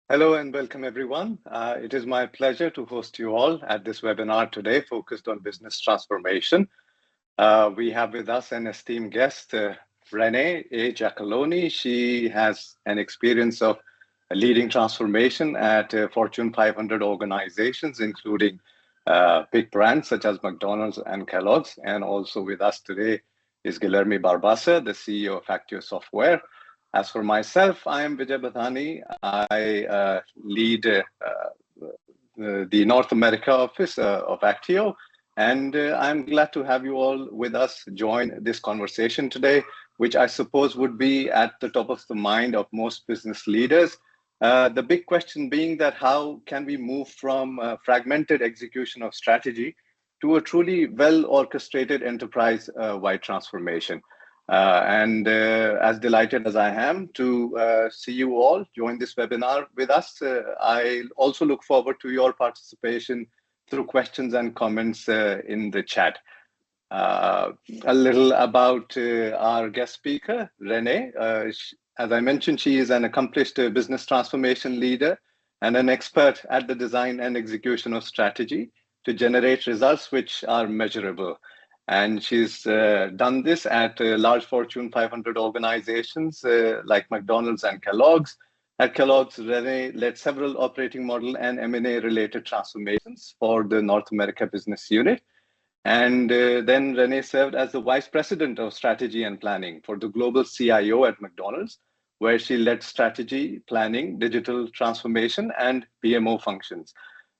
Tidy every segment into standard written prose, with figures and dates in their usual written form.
Hello and welcome everyone. It is my pleasure to host you all at this webinar today focused on business transformation. We have with us an esteemed guest, Renee A. Giacalone. She has an experience of leading transformation at Fortune 500 organizations, including big brands such as McDonald's and Kellogg's. And also with us today is Guilherme Barbassa, the CEO of Actio Software. As for myself, I am Vijay Badhani. I lead the North America office of Actio, and I'm glad to have you all with us join this conversation today, which I suppose would be at the top of the mind of most business leaders. The big question being that how can we move from fragmented execution of strategy to a truly well-orchestrated enterprise-wide transformation? As delighted as I am to see you all join this webinar with us, I also look forward to your participation through questions and comments in the chat. A little about our guest speaker, Renee. As I mentioned, she is an accomplished business transformation leader and an expert at the design and execution of strategy to generate results which are measurable. And she's done this at large Fortune 500 organizations like McDonald's and Kellogg's. At Kellogg's, Renee led several operating model and M&A related transformations for the North America business unit. And then Renee served as the Vice President of Strategy and Planning for the global CIO at McDonald's, where she led strategy, planning, digital transformation, and PMO functions.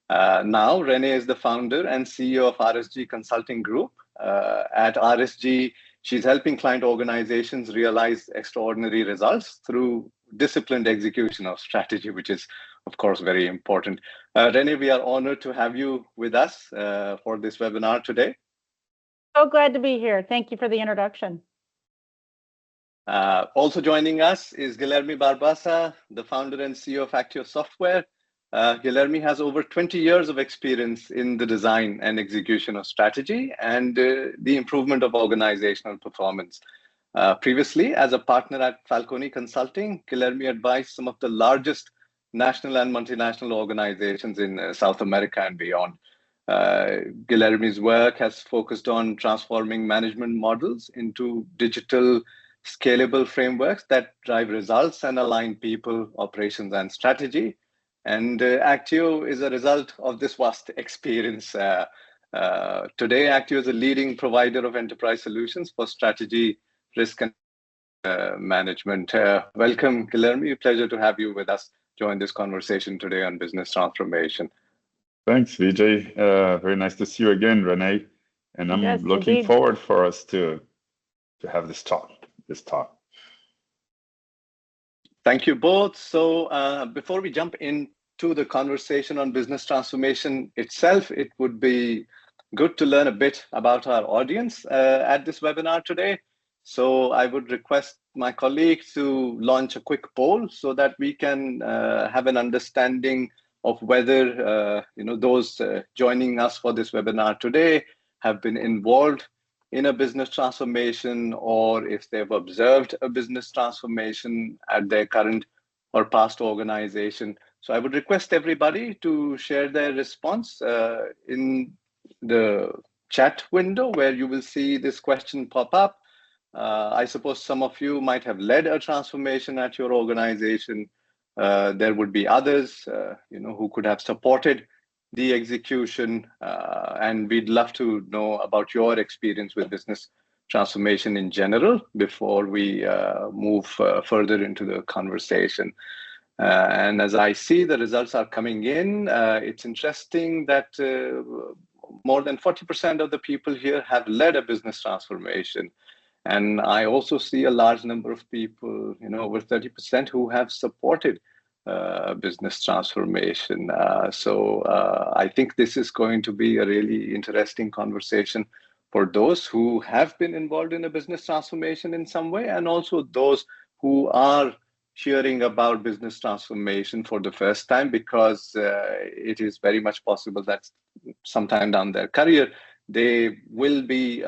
Now, Renee is the founder and CEO of RSG Consulting Group. At RSG, she's helping client organizations realize extraordinary results through disciplined execution of strategy, which is, of course, very important. Renee, we are honored to have you with us for this webinar today. So glad to be here. Thank you for the introduction. Also joining us is Guilherme Barbassa, the founder and CEO of Actio Software. Guilherme has over 20 years of experience in the design and execution of strategy and the improvement of organizational performance. Previously, as a partner at Falcone Consulting, Guilherme advised some of the largest national and multinational organizations in South America and beyond. Guilherme's work has focused on transforming management models into digital, scalable frameworks that drive results and align people, operations, and strategy. And Actio is a result of this vast experience. Today, Actio is a leading provider of enterprise solutions for strategy, risk, and management. Welcome, Guilherme. Pleasure to have you with us join this conversation today on business transformation. Thanks, Vijay. Very nice to see you again, Renee. And I'm looking forward for us to have this talk. Thank you both. So before we jump into the conversation on business transformation itself, it would be good to learn a bit about our audience at this webinar today. So I would request my colleagues to launch a quick poll so that we can have an understanding of whether those joining us for this webinar today have been involved in a business transformation, or if they've observed a business transformation at their current or past organization. So I would request everybody to share their response in the chat window where you will see this question pop up. I suppose some of you might have led a transformation at your organization. There would be others, who could have supported the execution, and we'd love to know about your experience with business transformation in general before we move further into the conversation. And as I see the results are coming in, it's interesting that more than 40% of the people here have led a business transformation. And I also see a large number of people, over 30% who have supported business transformation. So I think this is going to be a really interesting conversation for those who have been involved in a business transformation in some way, and also those who are hearing about business transformation for the first time, because it is very much possible that sometime down their career, they will be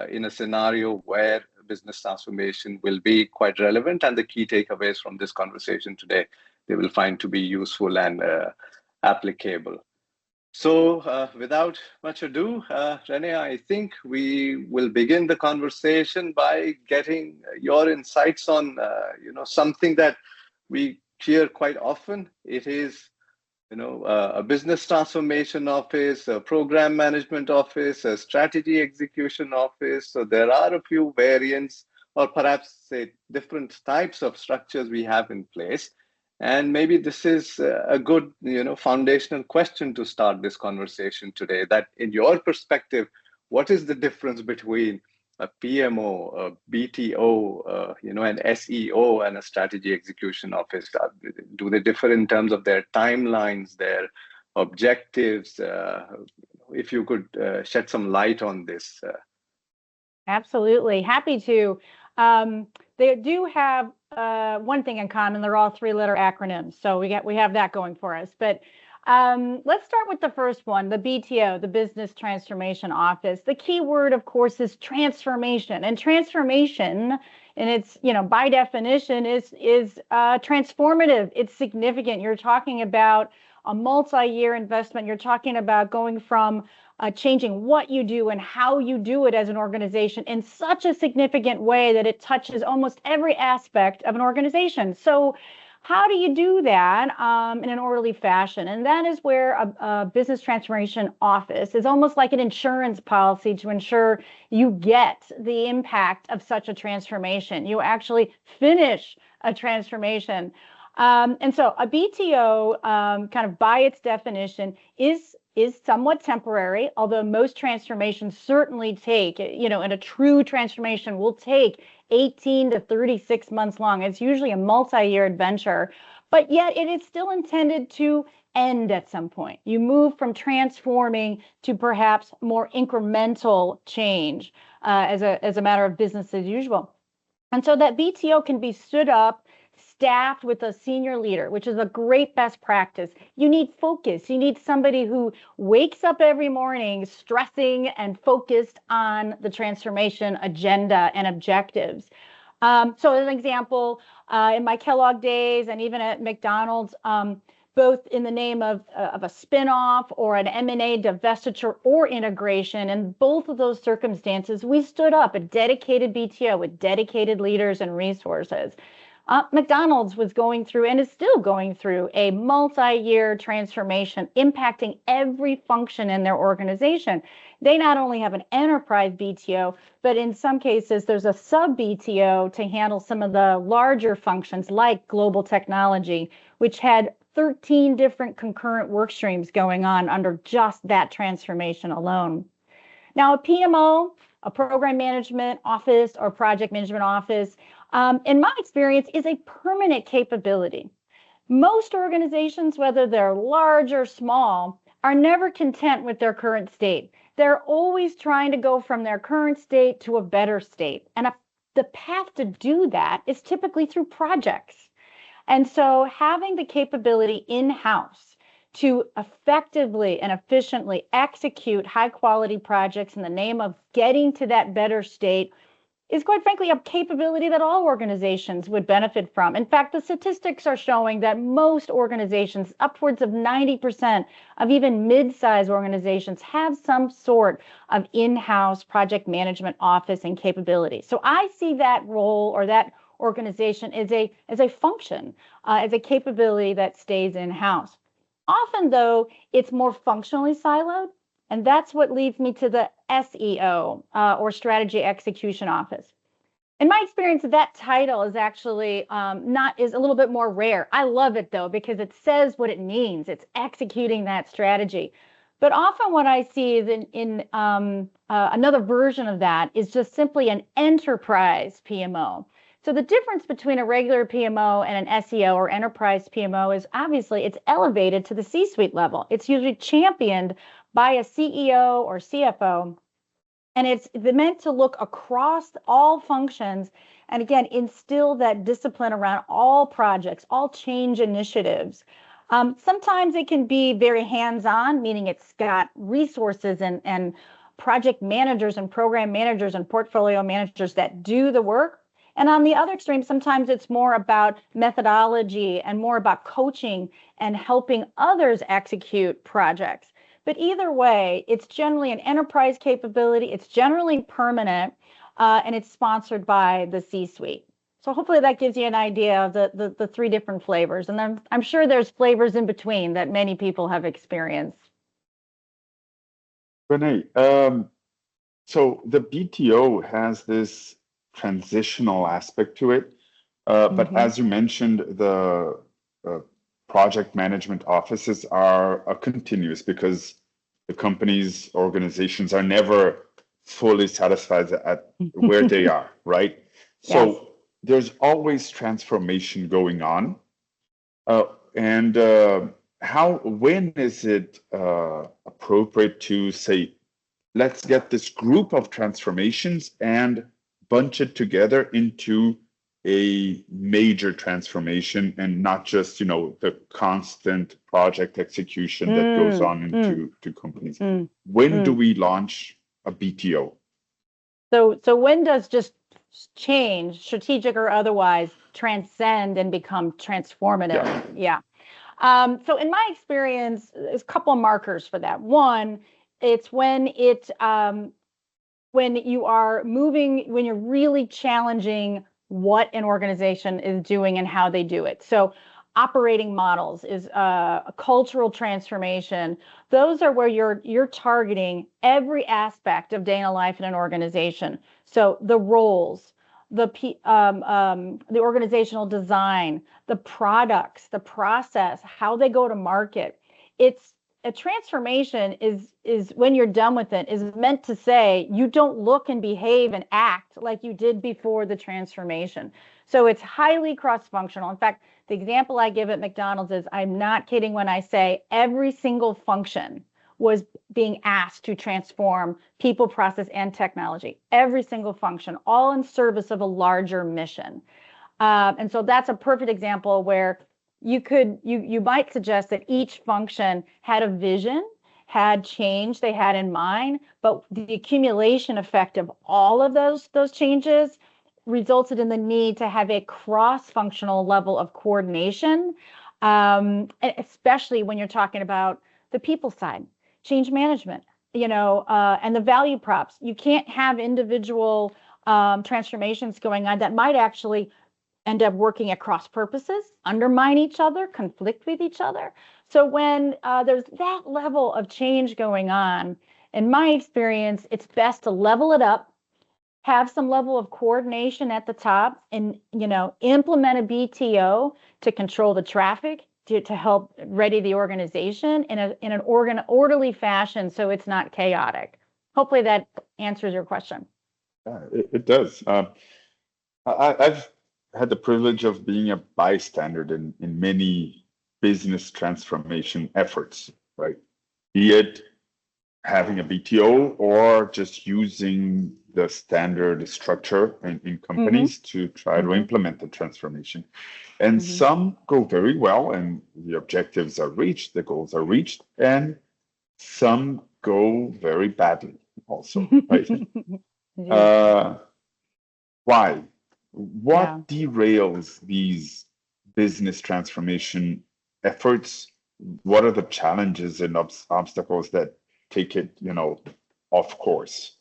in a scenario where business transformation will be quite relevant, and the key takeaways from this conversation today they will find to be useful and applicable. So without much ado, Renee, I think we will begin the conversation by getting your insights on something that we hear quite often. It is a business transformation office, a program management office, a strategy execution office. So there are a few variants, or perhaps say different types of structures we have in place. And maybe this is a good, foundational question to start this conversation today, that in your perspective, what is the difference between a PMO, a BTO, an SEO, and a strategy execution office? Do they differ in terms of their timelines, their objectives? If you could shed some light on this. Absolutely, happy to. They do have one thing in common. They're all three-letter acronyms, so we have that going for us. But let's start with the first one, the BTO, the Business Transformation Office. The key word, of course, is transformation. And transformation, and it's, by definition, is transformative. It's significant. You're talking about a multi-year investment. You're talking about going from changing what you do and how you do it as an organization in such a significant way that it touches almost every aspect of an organization. So how do you do that in an orderly fashion? And that is where a business transformation office is almost like an insurance policy to ensure you get the impact of such a transformation. You actually finish a transformation. And so a BTO, kind of by its definition, is somewhat temporary, although most transformations certainly take, and a true transformation will take 18 to 36 months long. It's usually a multi-year adventure, but yet it is still intended to end at some point. You move from transforming to perhaps more incremental change as a matter of business as usual. And so that BTO can be stood up, staffed with a senior leader, which is a great best practice. You need focus. You need somebody who wakes up every morning stressing and focused on the transformation agenda and objectives. So as an example, in my Kellogg days and even at McDonald's, both in the name of a spinoff or an M&A divestiture or integration, in both of those circumstances, we stood up a dedicated BTO with dedicated leaders and resources. McDonald's was going through and is still going through a multi-year transformation impacting every function in their organization. They not only have an enterprise BTO, but in some cases, there's a sub-BTO to handle some of the larger functions like global technology, which had 13 different concurrent work streams going on under just that transformation alone. Now, a PMO, a program management office or project management office, in my experience, is a permanent capability. Most organizations, whether they're large or small, are never content with their current state. They're always trying to go from their current state to a better state. And the path to do that is typically through projects. And so having the capability in-house to effectively and efficiently execute high-quality projects in the name of getting to that better state is, quite frankly, a capability that all organizations would benefit from. In fact, the statistics are showing that most organizations, upwards of 90% of even mid-sized organizations, have some sort of in-house project management office and capability. So I see that role or that organization as a function, as a capability that stays in-house. Often, though, it's more functionally siloed. And that's what leads me to the SEO or Strategy Execution Office. In my experience, that title is actually is a little bit more rare. I love it though, because it says what it means. It's executing that strategy. But often what I see is in another version of that is just simply an enterprise PMO. So the difference between a regular PMO and an SEO or enterprise PMO is obviously it's elevated to the C-suite level. It's usually championed by a CEO or CFO, and it's meant to look across all functions and, again, instill that discipline around all projects, all change initiatives. Sometimes it can be very hands-on, meaning it's got resources and project managers and program managers and portfolio managers that do the work. And on the other extreme, sometimes it's more about methodology and more about coaching and helping others execute projects. But either way, it's generally an enterprise capability. It's generally permanent, and it's sponsored by the C-suite. So hopefully that gives you an idea of the three different flavors. And then I'm sure there's flavors in between that many people have experienced. Renee, so the BTO has this transitional aspect to it, but as you mentioned, the project management offices are continuous because the companies, organizations are never fully satisfied at where they are, right? So yes. There's always transformation going on. When is it appropriate to say, let's get this group of transformations and bunch it together into a major transformation and not just, the constant project execution that goes on into companies. When do we launch a BTO? So when does just change, strategic or otherwise, transcend and become transformative? Yeah. So in my experience, there's a couple of markers for that. One, it's when you are moving, when you're really challenging what an organization is doing and how they do it. So operating models is a cultural transformation. Those are where you're targeting every aspect of day in a life in an organization. So the roles, the organizational design, the products, the process, how they go to market. It's a transformation is when you're done with it is meant to say you don't look and behave and act like you did before the transformation. So it's highly cross-functional. In fact, the example I give at McDonald's is I'm not kidding when I say every single function was being asked to transform people, process, and technology. Every single function, all in service of a larger mission. And so that's a perfect example where you might suggest that each function had a vision, had change they had in mind, but the accumulation effect of all of those changes resulted in the need to have a cross-functional level of coordination, especially when you're talking about the people side, change management, and the value props. You can't have individual transformations going on that might actually end up working at cross purposes, undermine each other, conflict with each other. So when there's that level of change going on, in my experience, it's best to level it up, have some level of coordination at the top, and implement a BTO to control the traffic, to help ready the organization in an orderly fashion so it's not chaotic. Hopefully that answers your question. It does. I've had the privilege of being a bystander in many business transformation efforts, right? Be it having a BTO or just using the standard structure in companies to try to implement the transformation. And some go very well and the objectives are reached, the goals are reached, and some go very badly also, right? Why? What derails these business transformation efforts? What are the challenges and obstacles that take it, off course?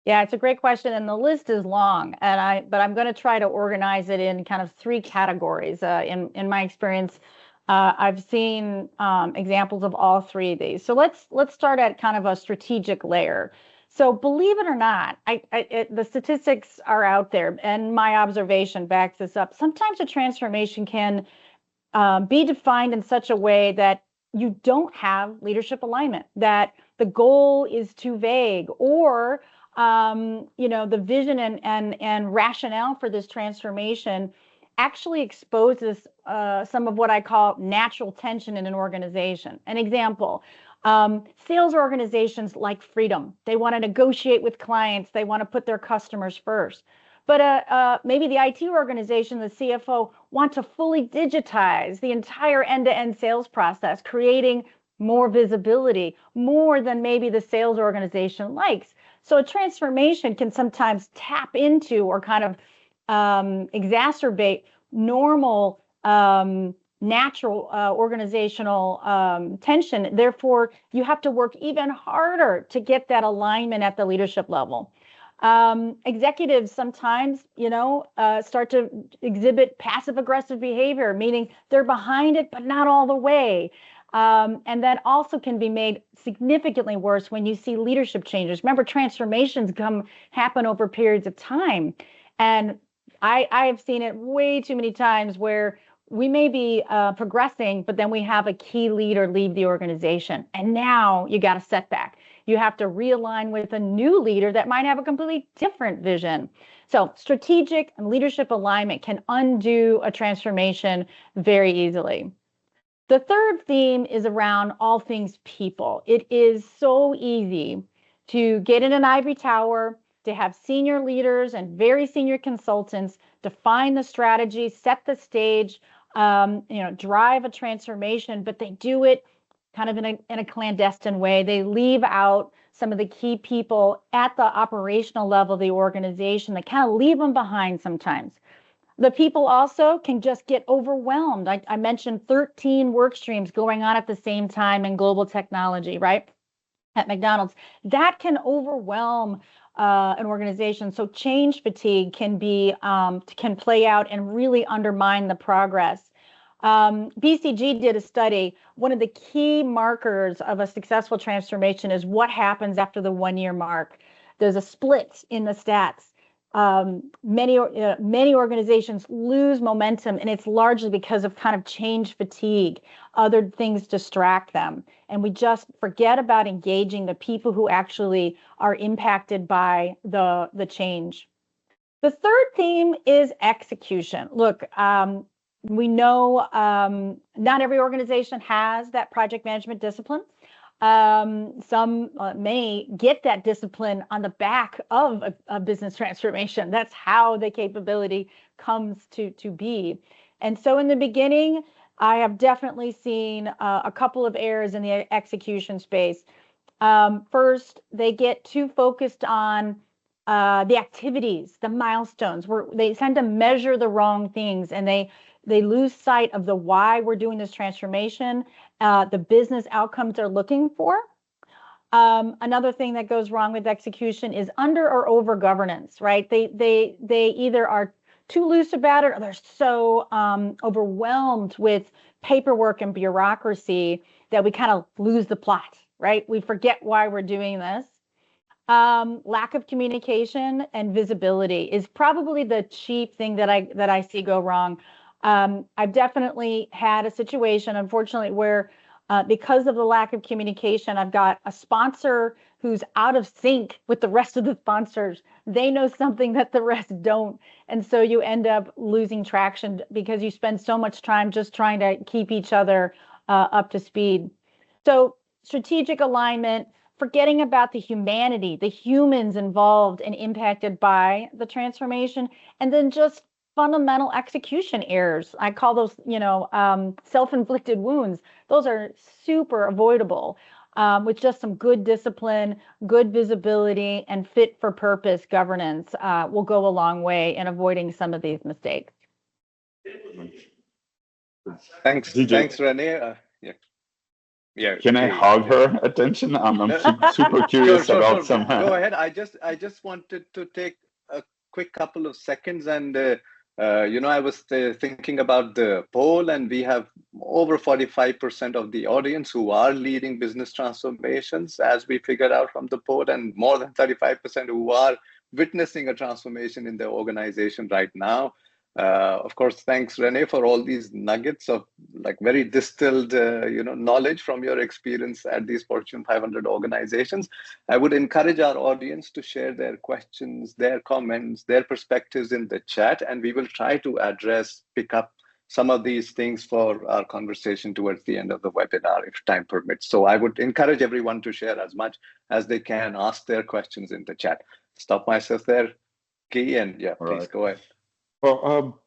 Yeah, it's a great question, and the list is long. But I'm going to try to organize it in kind of three categories. In my experience, I've seen examples of all three of these. So let's start at kind of a strategic layer. So believe it or not, the statistics are out there, and my observation backs this up. Sometimes a transformation can be defined in such a way that you don't have leadership alignment, that the goal is too vague, or the vision and rationale for this transformation actually exposes some of what I call natural tension in an organization. An example. Sales organizations like freedom. They want to negotiate with clients. They want to put their customers first. But maybe the IT organization, the CFO, want to fully digitize the entire end-to-end sales process, creating more visibility, more than maybe the sales organization likes. So a transformation can sometimes tap into or kind of exacerbate normal natural organizational tension. Therefore, you have to work even harder to get that alignment at the leadership level. Executives sometimes, start to exhibit passive aggressive behavior, meaning they're behind it, but not all the way. And that also can be made significantly worse when you see leadership changes. Remember, transformations happen over periods of time. And I have seen it way too many times where we may be progressing, but then we have a key leader leave the organization. And now you got a setback. You have to realign with a new leader that might have a completely different vision. So strategic and leadership alignment can undo a transformation very easily. The third theme is around all things people. It is so easy to get in an ivory tower, to have senior leaders and very senior consultants define the strategy, set the stage, drive a transformation, but they do it kind of in a clandestine way. They leave out some of the key people at the operational level of the organization. They kind of leave them behind sometimes. The people also can just get overwhelmed. I mentioned 13 work streams going on at the same time in global technology, right? At McDonald's. That can overwhelm an organization. So change fatigue can play out and really undermine the progress. BCG did a study. One of the key markers of a successful transformation is what happens after the 1-year mark. There's a split in the stats. Many organizations lose momentum, and it's largely because of kind of change fatigue. Other things distract them, and we just forget about engaging the people who actually are impacted by the change. The third theme is execution. Look, we know not every organization has that project management discipline. Some may get that discipline on the back of a business transformation. That's how the capability comes to be. And so in the beginning, I have definitely seen a couple of errors in the execution space. First, they get too focused on the activities, the milestones, where they tend to measure the wrong things, and they lose sight of the why we're doing this transformation, the business outcomes they're looking for. Another thing that goes wrong with execution is under or over governance, right? They either are too loose about it, or they're so overwhelmed with paperwork and bureaucracy that we kind of lose the plot, right? We forget why we're doing this. Lack of communication and visibility is probably the chief thing that I see go wrong. I've definitely had a situation, unfortunately, where because of the lack of communication, I've got a sponsor who's out of sync with the rest of the sponsors. They know something that the rest don't. And so you end up losing traction because you spend so much time just trying to keep each other up to speed. So strategic alignment, forgetting about the humanity, the humans involved and impacted by the transformation, and then just fundamental execution errors. I call those, self-inflicted wounds. Those are super avoidable with just some good discipline, good visibility, and fit for purpose governance will go a long way in avoiding some of these mistakes. Thanks, Renee. Yeah. Can I hog her attention? I'm super curious about some. Go ahead. I just wanted to take a quick couple of seconds, and I was thinking about the poll, and we have over 45% of the audience who are leading business transformations, as we figured out from the poll, and more than 35% who are witnessing a transformation in their organization right now. Of course, thanks, Renee, for all these nuggets of very distilled, knowledge from your experience at these Fortune 500 organizations. I would encourage our audience to share their questions, their comments, their perspectives in the chat, and we will try to pick up some of these things for our conversation towards the end of the webinar, if time permits. So I would encourage everyone to share as much as they can, ask their questions in the chat. Stop myself there, Guy, and please go ahead. Well,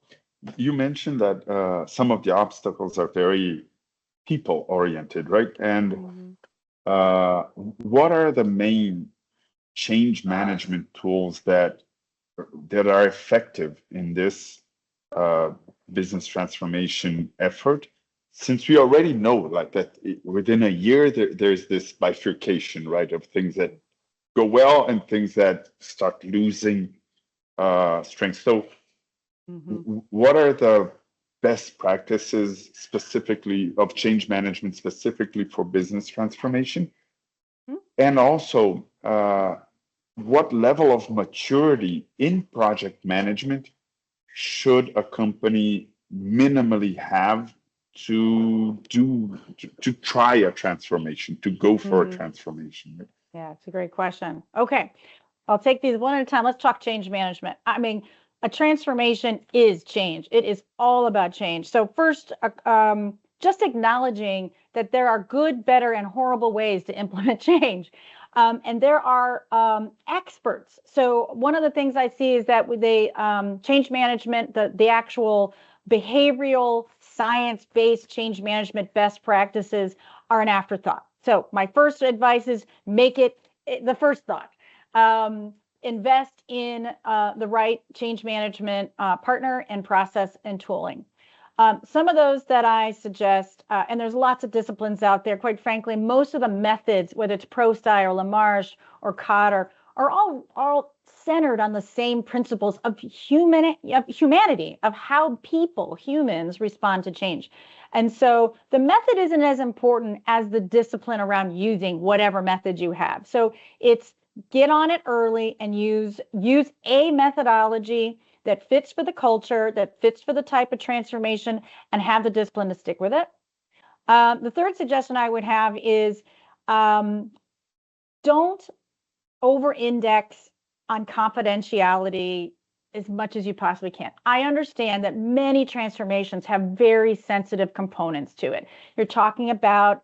you mentioned that some of the obstacles are very people-oriented, right? And what are the main change management tools that that are effective in this business transformation effort, since we already know like that within a year there's this bifurcation, right, of things that go well and things that start losing strength. So what are the best practices specifically of change management specifically for business transformation? And also what level of maturity in project management should a company minimally have to try a transformation, to go for a transformation? Yeah, it's a great question. Okay, I'll take these one at a time. Let's talk change management. I mean, a transformation is change. It is all about change. So first, just acknowledging that there are good, better, and horrible ways to implement change. And there are experts. So one of the things I see is that with change management, the actual behavioral science-based change management best practices are an afterthought. So my first advice is make it the first thought. Invest in the right change management partner and process and tooling. Some of those that I suggest, and there's lots of disciplines out there, quite frankly, most of the methods, whether it's ProSci or LaMarche or Cotter, are all centered on the same principles of humanity, of how humans respond to change. And so the method isn't as important as the discipline around using whatever method you have. So it's get on it early and use a methodology that fits for the culture, that fits for the type of transformation, and have the discipline to stick with it. The third suggestion I would have is don't over-index on confidentiality as much as you possibly can. I understand that many transformations have very sensitive components to it. You're talking about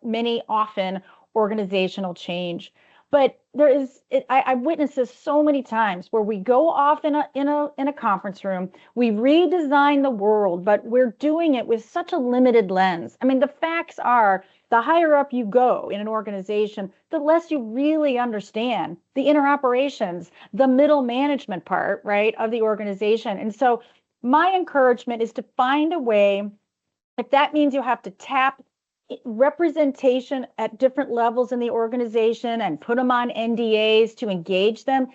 often organizational change. But I've witnessed this so many times where we go off in a conference room, we redesign the world, but we're doing it with such a limited lens. I mean, the facts are the higher up you go in an organization, the less you really understand the inner operations, the middle management part, right, of the organization. And so my encouragement is to find a way, if that means you have to tap representation at different levels in the organization and put them on NDAs to engage them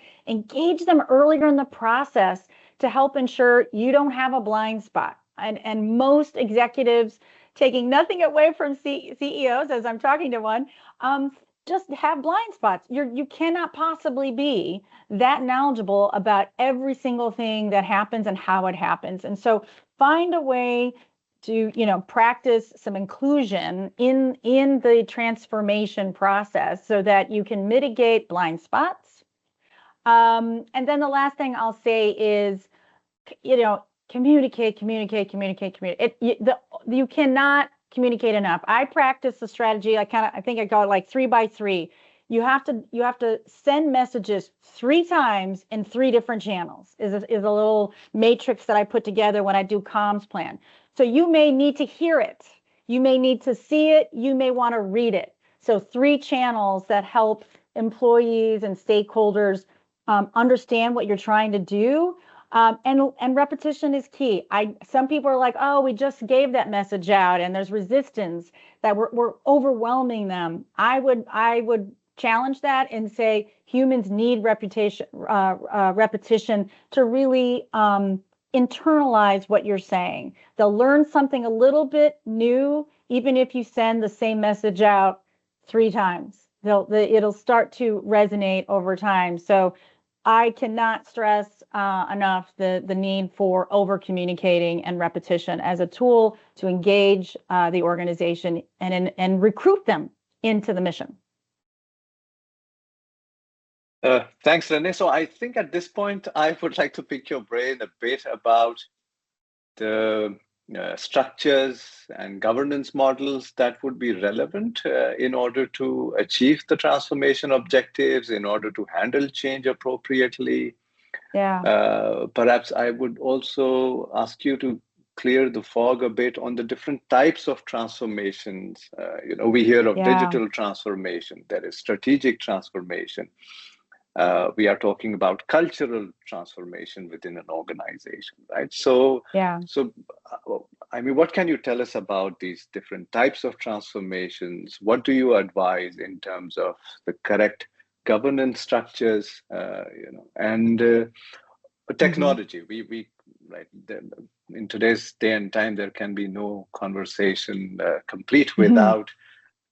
earlier in the process to help ensure you don't have a blind spot. And most executives, taking nothing away from CEOs as I'm talking to one, just have blind spots. You cannot possibly be that knowledgeable about every single thing that happens and how it happens. And so find a way to practice some inclusion in the transformation process so that you can mitigate blind spots. And then the last thing I'll say is, communicate. You cannot communicate enough. I practice the strategy. I think I call it like 3 by 3. You have to send messages 3 times in 3 different channels. Is a little matrix that I put together when I do comms plan. So you may need to hear it. You may need to see it. You may want to read it. So 3 channels that help employees and stakeholders understand what you're trying to do. And repetition is key. Some people are like, oh, we just gave that message out and there's resistance that we're overwhelming them. I would challenge that and say humans need repetition to really internalize what you're saying. They'll learn something a little bit new, even if you send the same message out 3 times. It'll start to resonate over time. So I cannot stress enough the need for over communicating and repetition as a tool to engage the organization and recruit them into the mission. Thanks, Renee. So I think at this point, I would like to pick your brain a bit about the structures and governance models that would be relevant in order to achieve the transformation objectives, in order to handle change appropriately. Yeah. Perhaps I would also ask you to clear the fog a bit on the different types of transformations. We hear of digital transformation, there is strategic transformation. we are talking about cultural transformation within an organization, right? So, Yeah. I mean, what can you tell us about these different types of transformations? What do you advise in terms of the correct governance structures, and technology? We right in today's day and time, there can be no conversation complete without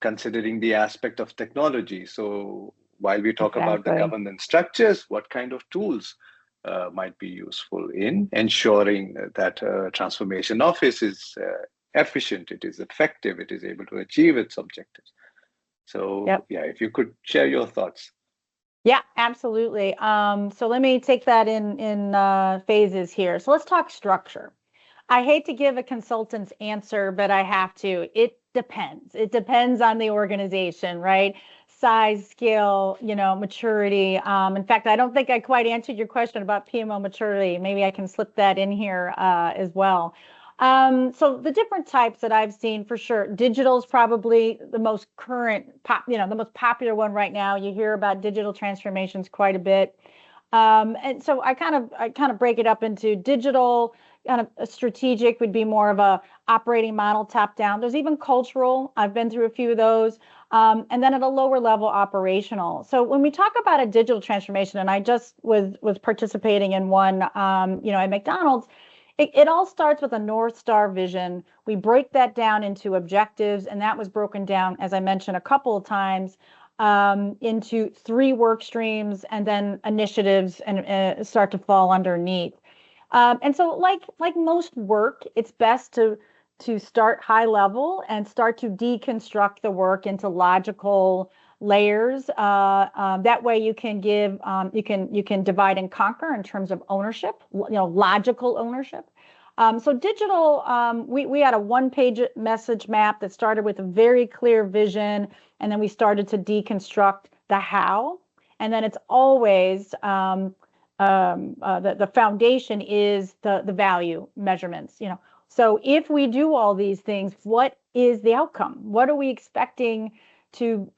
considering the aspect of technology. So while we talk about the governance structures, what kind of tools might be useful in ensuring that transformation office is efficient, it is effective, it is able to achieve its objectives. So yeah, if you could share your thoughts. Yeah, absolutely. So let me take that in phases here. So let's talk structure. I hate to give a consultant's answer, but I have to. It depends. It depends on the organization, right? Size, scale, maturity. In fact, I don't think I quite answered your question about PMO maturity. Maybe I can slip that in here as well. So the different types that I've seen, for sure, digital is probably the most current, the most popular one right now. You hear about digital transformations quite a bit. And so I kind of break it up into digital, kind of a strategic would be more of a operating model top down. There's even cultural. I've been through a few of those. And then at a lower level, operational. So when we talk about a digital transformation, and I just was participating in one, at McDonald's, it all starts with a North Star vision. We break that down into objectives, and that was broken down, as I mentioned a couple of times, into 3 work streams, and then initiatives and start to fall underneath. And so, like most work, it's best to start high level and start to deconstruct the work into logical layers. That way, you can give you can divide and conquer in terms of ownership, logical ownership. So digital, we had a 1-page message map that started with a very clear vision, and then we started to deconstruct the how, and then it's always the foundation is the value measurements. So if we do all these things, what is the outcome? What are we expecting to,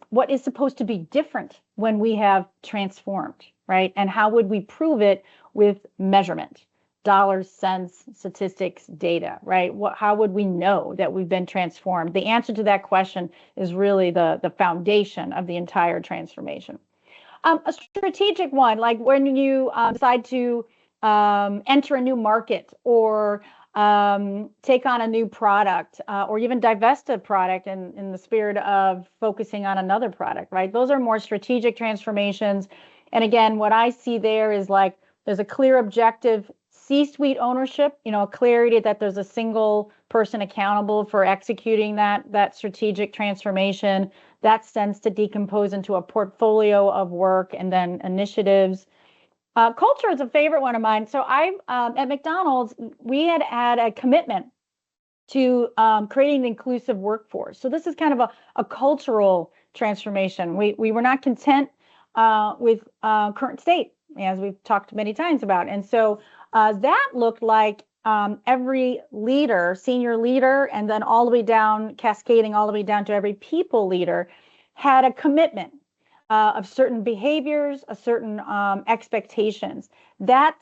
what is supposed to be different when we have transformed, right? And how would we prove it with measurement? Dollars, cents, statistics, data, right? How would we know that we've been transformed? The answer to that question is really the foundation of the entire transformation. A strategic one, like when you decide to enter a new market, or take on a new product, or even divest a product in the spirit of focusing on another product, right? Those are more strategic transformations. And again, what I see there is like there's a clear objective, C-suite ownership, a clarity that there's a single person accountable for executing that strategic transformation. That tends to decompose into a portfolio of work and then initiatives. Culture is a favorite one of mine. So at McDonald's, we had a commitment to creating an inclusive workforce. So this is kind of a cultural transformation. We were not content with current state, as we've talked many times about. And so that looked like every leader, senior leader, and then all the way down, cascading all the way down to every people leader, had a commitment of certain behaviors, a certain expectations. That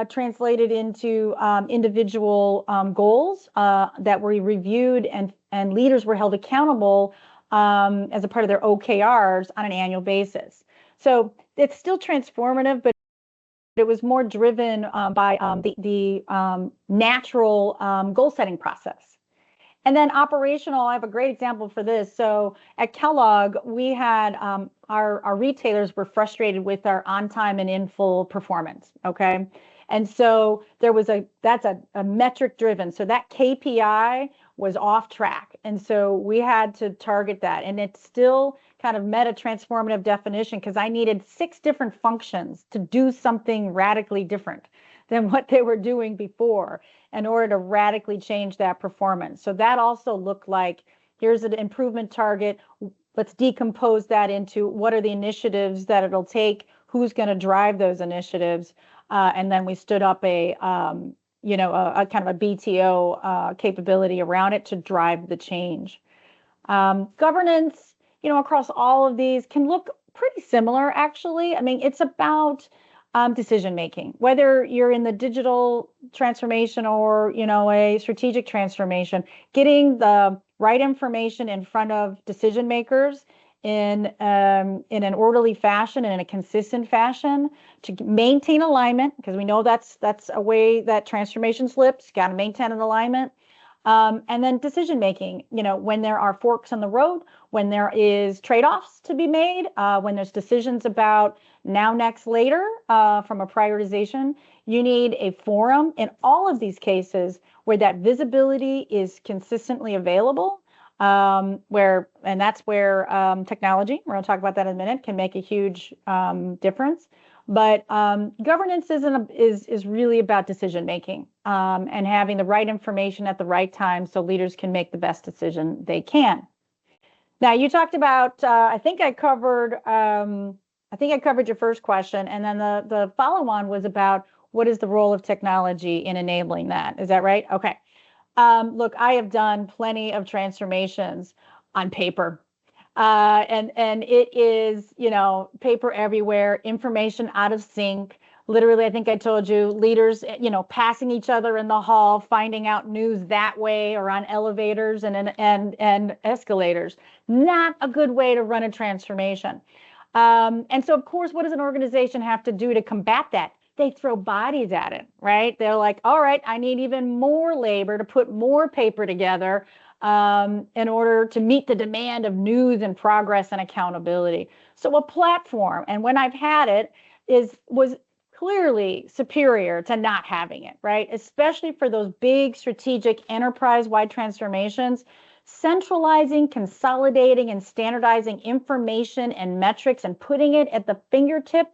translated into individual goals that were reviewed, and leaders were held accountable as a part of their OKRs on an annual basis. So it's still transformative, but it was more driven by the natural goal setting process. And then operational, I have a great example for this. So at Kellogg, we had our retailers were frustrated with our on time and in full performance. Okay. And so that's a metric driven. So that KPI was off track. And so we had to target that. And it still kind of met a transformative definition because I needed 6 different functions to do something radically different than what they were doing before in order to radically change that performance. So that also looked like, here's an improvement target. Let's decompose that into what are the initiatives that it'll take, who's going to drive those initiatives. And then we stood up a kind of a BTO capability around it to drive the change. Governance, across all of these can look pretty similar, actually. I mean, it's about decision making, whether you're in the digital transformation or, a strategic transformation, getting the right information in front of decision makers in an orderly fashion and in a consistent fashion to maintain alignment, because we know that's a way that transformation slips. Got to maintain an alignment. And then decision making, when there are forks in the road, when there is trade-offs to be made, when there's decisions about now, next, later, from a prioritization, you need a forum in all of these cases where that visibility is consistently available, and that's where technology, we're going to talk about that in a minute, can make a huge difference. But governance is really about decision making, and having the right information at the right time so leaders can make the best decision they can. Now, you talked about, I think I covered your first question, and then the follow-on was about what is the role of technology in enabling that. Is that right? Okay. Look, I have done plenty of transformations on paper. And it is, paper everywhere, information out of sync. Literally, I think I told you, leaders, passing each other in the hall, finding out news that way, or on elevators and escalators. Not a good way to run a transformation. And so, of course, what does an organization have to do to combat that? They throw bodies at it, right? They're like, all right, I need even more labor to put more paper together in order to meet the demand of news and progress and accountability. So a platform, and when I've had it, was clearly superior to not having it, right? Especially for those big strategic enterprise-wide transformations. Centralizing, consolidating, and standardizing information and metrics and putting it at the fingertip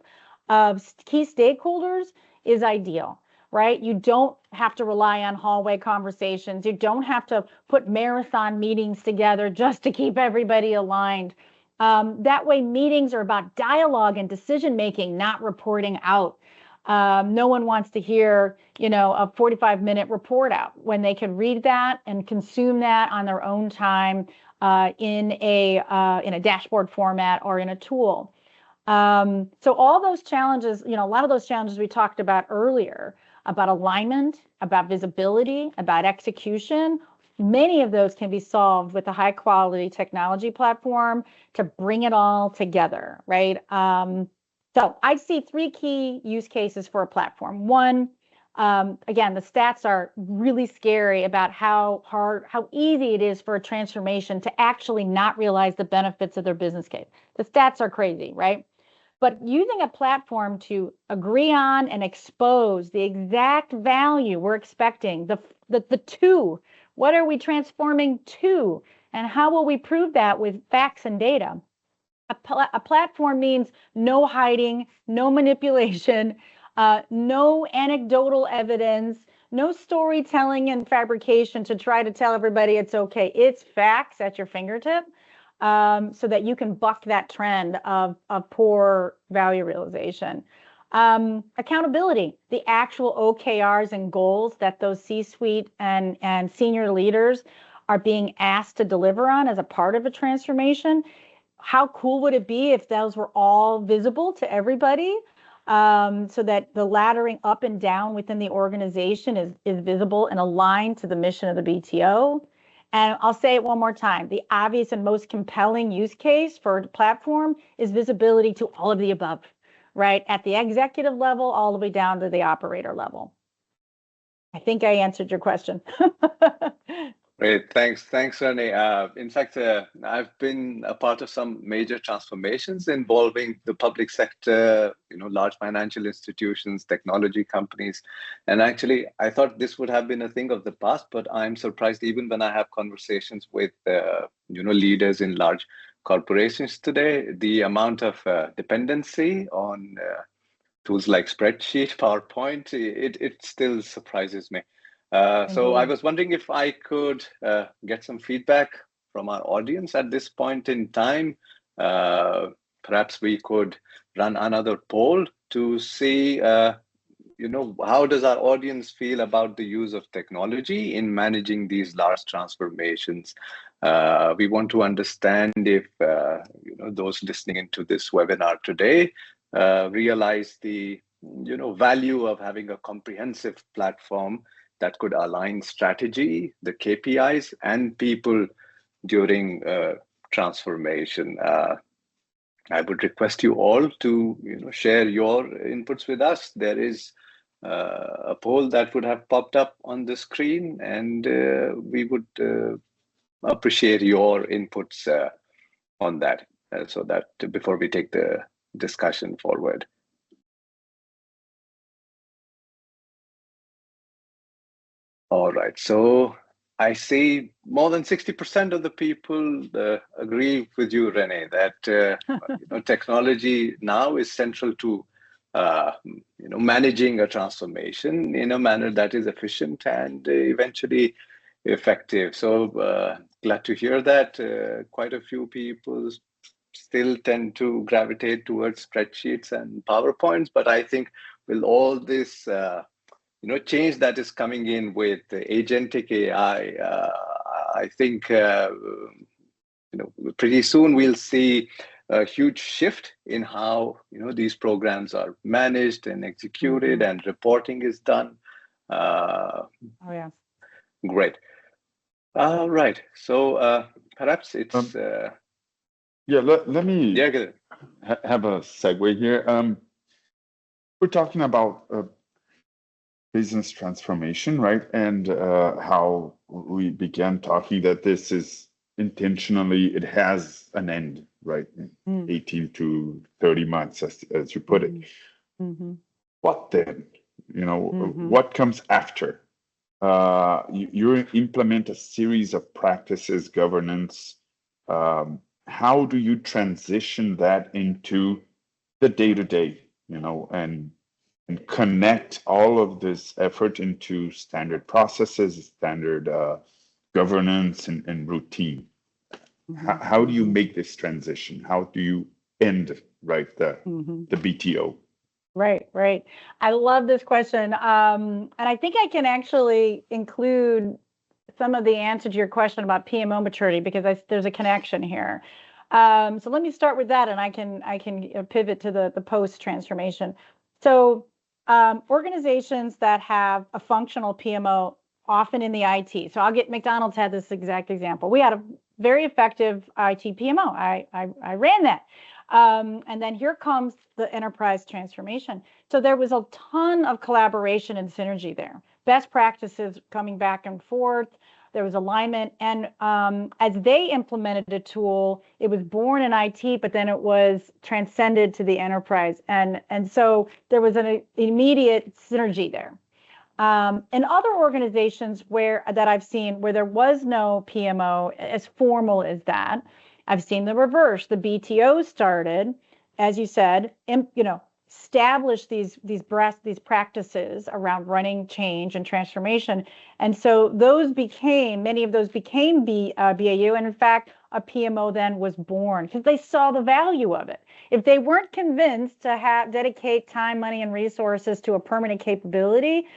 of key stakeholders is ideal, right? You don't have to rely on hallway conversations. You don't have to put marathon meetings together just to keep everybody aligned. That way, meetings are about dialogue and decision-making, not reporting out. No one wants to hear, a 45-minute report out when they can read that and consume that on their own time in a dashboard format or in a tool. So all those challenges, a lot of those challenges we talked about earlier, about alignment, about visibility, about execution, many of those can be solved with a high quality technology platform to bring it all together, right? So I see three key use cases for a platform. One, again, the stats are really scary about how easy it is for a transformation to actually not realize the benefits of their business case. The stats are crazy, right? But using a platform to agree on and expose the exact value we're expecting, the two, what are we transforming to, and how will we prove that with facts and data? A platform means no hiding, no manipulation, no anecdotal evidence, no storytelling and fabrication to try to tell everybody it's okay. It's facts at your fingertip. So that you can buck that trend of poor value realization. Accountability, the actual OKRs and goals that those C-suite and senior leaders are being asked to deliver on as a part of a transformation. How cool would it be if those were all visible to everybody, so that the laddering up and down within the organization is visible and aligned to the mission of the BTO? And I'll say it one more time. The obvious and most compelling use case for a platform is visibility to all of the above, right? At the executive level, all the way down to the operator level. I think I answered your question. Great, thanks, Renee. In fact, I've been a part of some major transformations involving the public sector, large financial institutions, technology companies, and actually, I thought this would have been a thing of the past. But I'm surprised even when I have conversations with, leaders in large corporations today, the amount of dependency on tools like spreadsheet, PowerPoint, it still surprises me. So I was wondering if I could get some feedback from our audience at this point in time. Perhaps we could run another poll to see how does our audience feel about the use of technology in managing these large transformations? We want to understand if those listening into this webinar today realize the value of having a comprehensive platform that could align strategy, the KPIs, and people during transformation. I would request you all to share your inputs with us. There is a poll that would have popped up on the screen, and we would appreciate your inputs on that, so that before we take the discussion forward. All right, so I see more than 60% of the people agree with you, Renee, that technology now is central to managing a transformation in a manner that is efficient and eventually effective. So glad to hear that. Quite a few people still tend to gravitate towards spreadsheets and PowerPoints, but I think with all this change that is coming in with agentic AI, I think pretty soon we'll see a huge shift in how these programs are managed and executed, and reporting is done. Great. All right. So perhaps it's let me have a segue here. We're talking about business transformation, right? And how we began talking that this is intentionally, it has an end, right? 18 to 30 months, as you put it. What then? What comes after? You implement a series of practices, governance. How do you transition that into the day-to-day, and connect all of this effort into standard processes, standard governance, and routine? How do you make this transition? How do you end, right, the BTO? Right. I love this question. And I think I can actually include some of the answer to your question about PMO maturity, because there's a connection here. So let me start with that, and I can pivot to the post transformation. So organizations that have a functional PMO, often in the IT. So McDonald's had this exact example. We had a very effective IT PMO. I ran that. And then here comes the enterprise transformation. So there was a ton of collaboration and synergy there. Best practices coming back and forth. There was alignment. And as they implemented a tool, it was born in IT, but then it was transcended to the enterprise. And so there was an immediate synergy there. In other organizations that I've seen where there was no PMO as formal as that, I've seen the reverse. The BTO started, as you said, establish these practices around running change and transformation, and so many of those became BAU, and in fact, a PMO then was born because they saw the value of it. If they weren't convinced to dedicate time, money, and resources to a permanent capability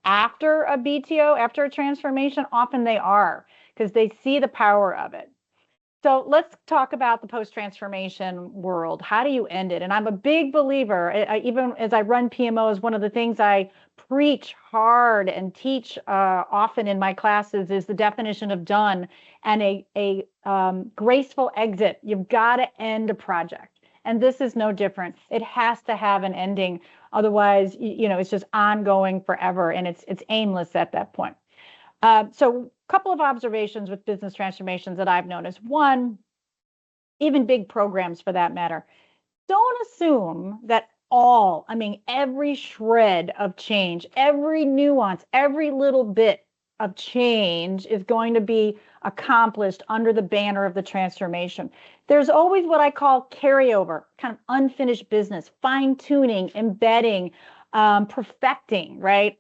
after a BTO, after a transformation, often they are, because they see the power of it. So let's talk about the post-transformation world. How do you end it? And I'm a big believer, even as I run PMOs, one of the things I preach hard and teach often in my classes is the definition of done and a graceful exit. You've got to end a project. And this is no different. It has to have an ending. Otherwise, it's just ongoing forever, and it's aimless at that point. So a couple of observations with business transformations that I've noticed. One, even big programs for that matter, don't assume that every shred of change, every nuance, every little bit of change is going to be accomplished under the banner of the transformation. There's always what I call carryover, kind of unfinished business, fine-tuning, embedding, perfecting, right?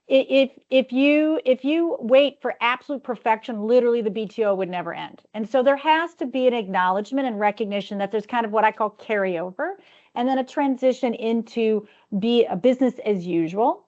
If you wait for absolute perfection, literally the BTO would never end. And so there has to be an acknowledgement and recognition that there's kind of what I call carryover. and then a transition into be a business as usual.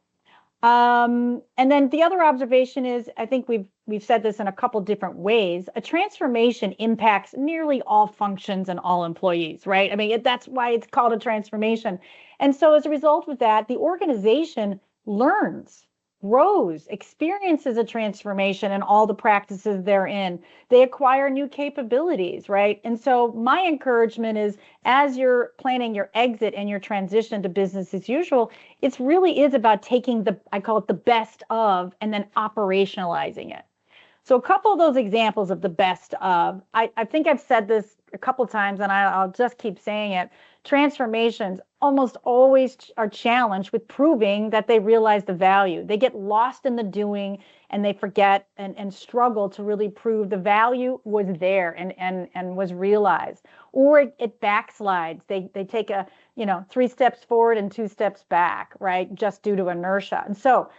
And then the other observation is, I think we've said this in a couple different ways, a transformation impacts nearly all functions and all employees, right? I mean, that's why it's called a transformation. And so as a result of that, the organization learns, grows, experiences a transformation in all the practices they're in. They acquire new capabilities, right? And so my encouragement is, as you're planning your exit and your transition to business as usual, it really is about taking I call it the best of, and then operationalizing it. So a couple of those examples of the best of, I think I've said this a couple of times, and I'll just keep saying it. Transformations almost always are challenged with proving that they realize the value. They get lost in the doing, and they forget and struggle to really prove the value was there and was realized. Or it backslides. They take 3 steps forward and 2 steps back, right? Just due to inertia. And so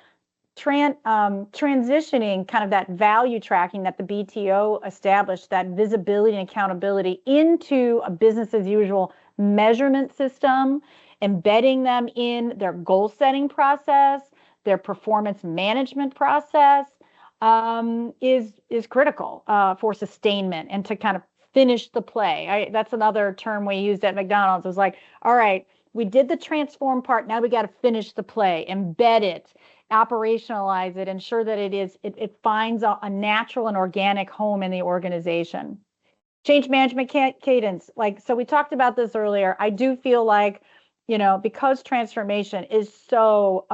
transitioning kind of that value tracking that the BTO established, that visibility and accountability, into a business as usual measurement system, embedding them in their goal setting process, their performance management process, is critical for sustainment and to kind of finish the play. That's another term we used at McDonald's. It was like, all right, we did the transform part. Now we got to finish the play, embed it, operationalize it, ensure that it finds a natural and organic home in the organization. Change management cadence. So we talked about this earlier. I do feel like, because transformation is so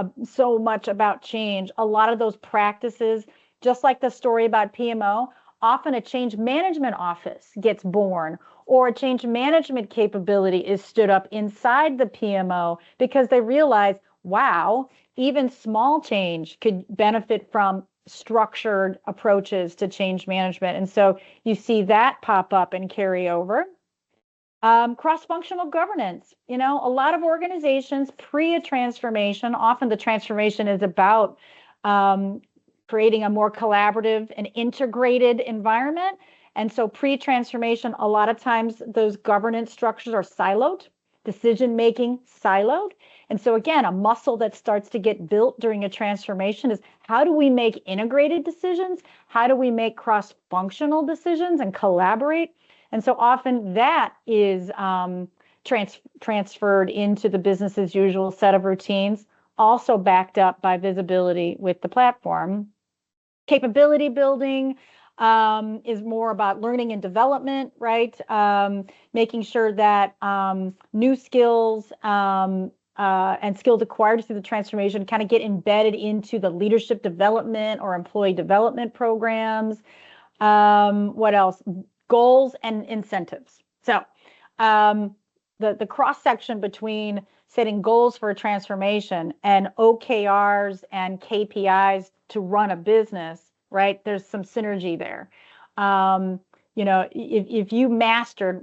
much about change, a lot of those practices, just like the story about PMO, often a change management office gets born, or a change management capability is stood up inside the PMO because they realize, wow, even small change could benefit from structured approaches to change management. And so you see that pop up and carry over. Cross-functional governance. A lot of organizations pre a transformation, often the transformation is about creating a more collaborative and integrated environment. And so pre-transformation, a lot of times those governance structures are siloed, decision-making siloed. And so again, a muscle that starts to get built during a transformation is, how do we make integrated decisions? How do we make cross-functional decisions and collaborate? And so often that is transferred into the business as usual set of routines, also backed up by visibility with the platform. Capability building is more about learning and development, right? Making sure that new skills and skills acquired through the transformation kind of get embedded into the leadership development or employee development programs. What else? Goals and incentives. So the cross section between setting goals for a transformation and OKRs and KPIs to run a business, right? There's some synergy there. If you mastered,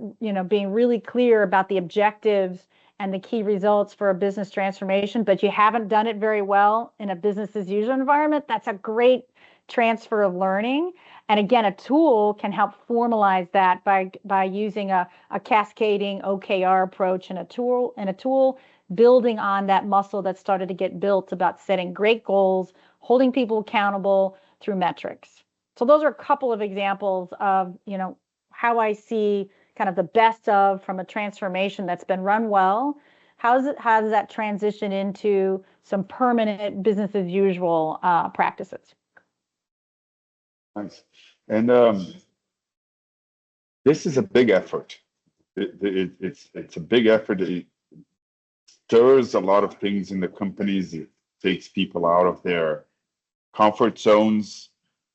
being really clear about the objectives and the key results for a business transformation, but you haven't done it very well in a business as usual environment, that's a great transfer of learning. And again, a tool can help formalize that by using a cascading OKR approach and a tool building on that muscle that started to get built about setting great goals, holding people accountable through metrics. So those are a couple of examples of, how I see kind of the best of from a transformation that's been run well. How does that transition into some permanent business as usual practices? Nice. And this is a big effort. It's a big effort. It stirs a lot of things in the companies. It takes people out of their comfort zones,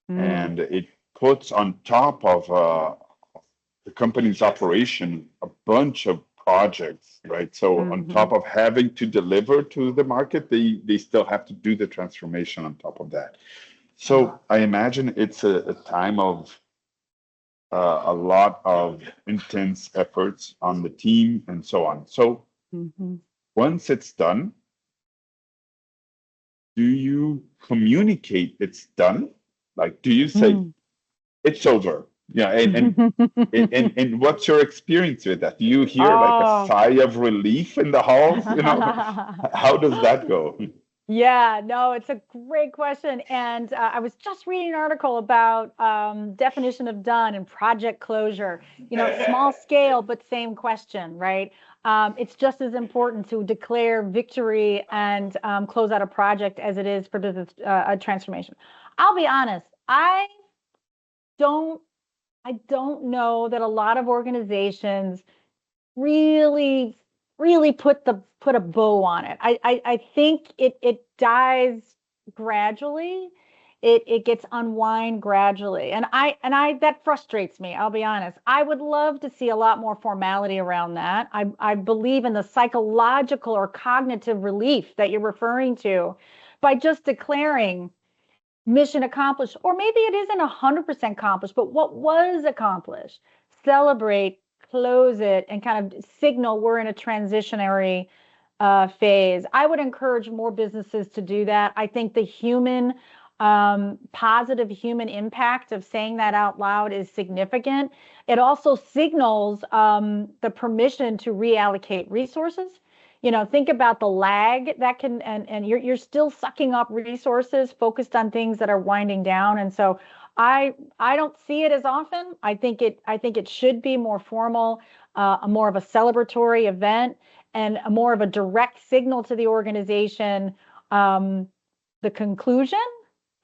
and it puts on top of the company's operation a bunch of projects, right? So on top of having to deliver to the market, they still have to do the transformation on top of that. So I imagine it's a time of a lot of intense efforts on the team and so on. So once it's done, do you communicate it's done? Like, do you say it's over? Yeah, and what's your experience with that? Do you hear like a sigh of relief in the halls? How does that go? Yeah, no, it's a great question. And I was just reading an article about definition of done and project closure. Small scale, but same question, right? It's just as important to declare victory and close out a project as it is for business transformation. I'll be honest, I don't know that a lot of organizations really put a bow on it. I think it dies gradually. It gets unwind gradually. And I that frustrates me, I'll be honest. I would love to see a lot more formality around that. I believe in the psychological or cognitive relief that you're referring to by just declaring mission accomplished, or maybe it isn't 100% accomplished, but what was accomplished, celebrate, close it, and kind of signal we're in a transitionary phase. I would encourage more businesses to do that. I think the positive human impact of saying that out loud is significant. It also signals the permission to reallocate resources. Think about the lag that can, and you're still sucking up resources focused on things that are winding down. And so I don't see it as often. I think it should be more formal, more of a celebratory event, and a more of a direct signal to the organization, the conclusion,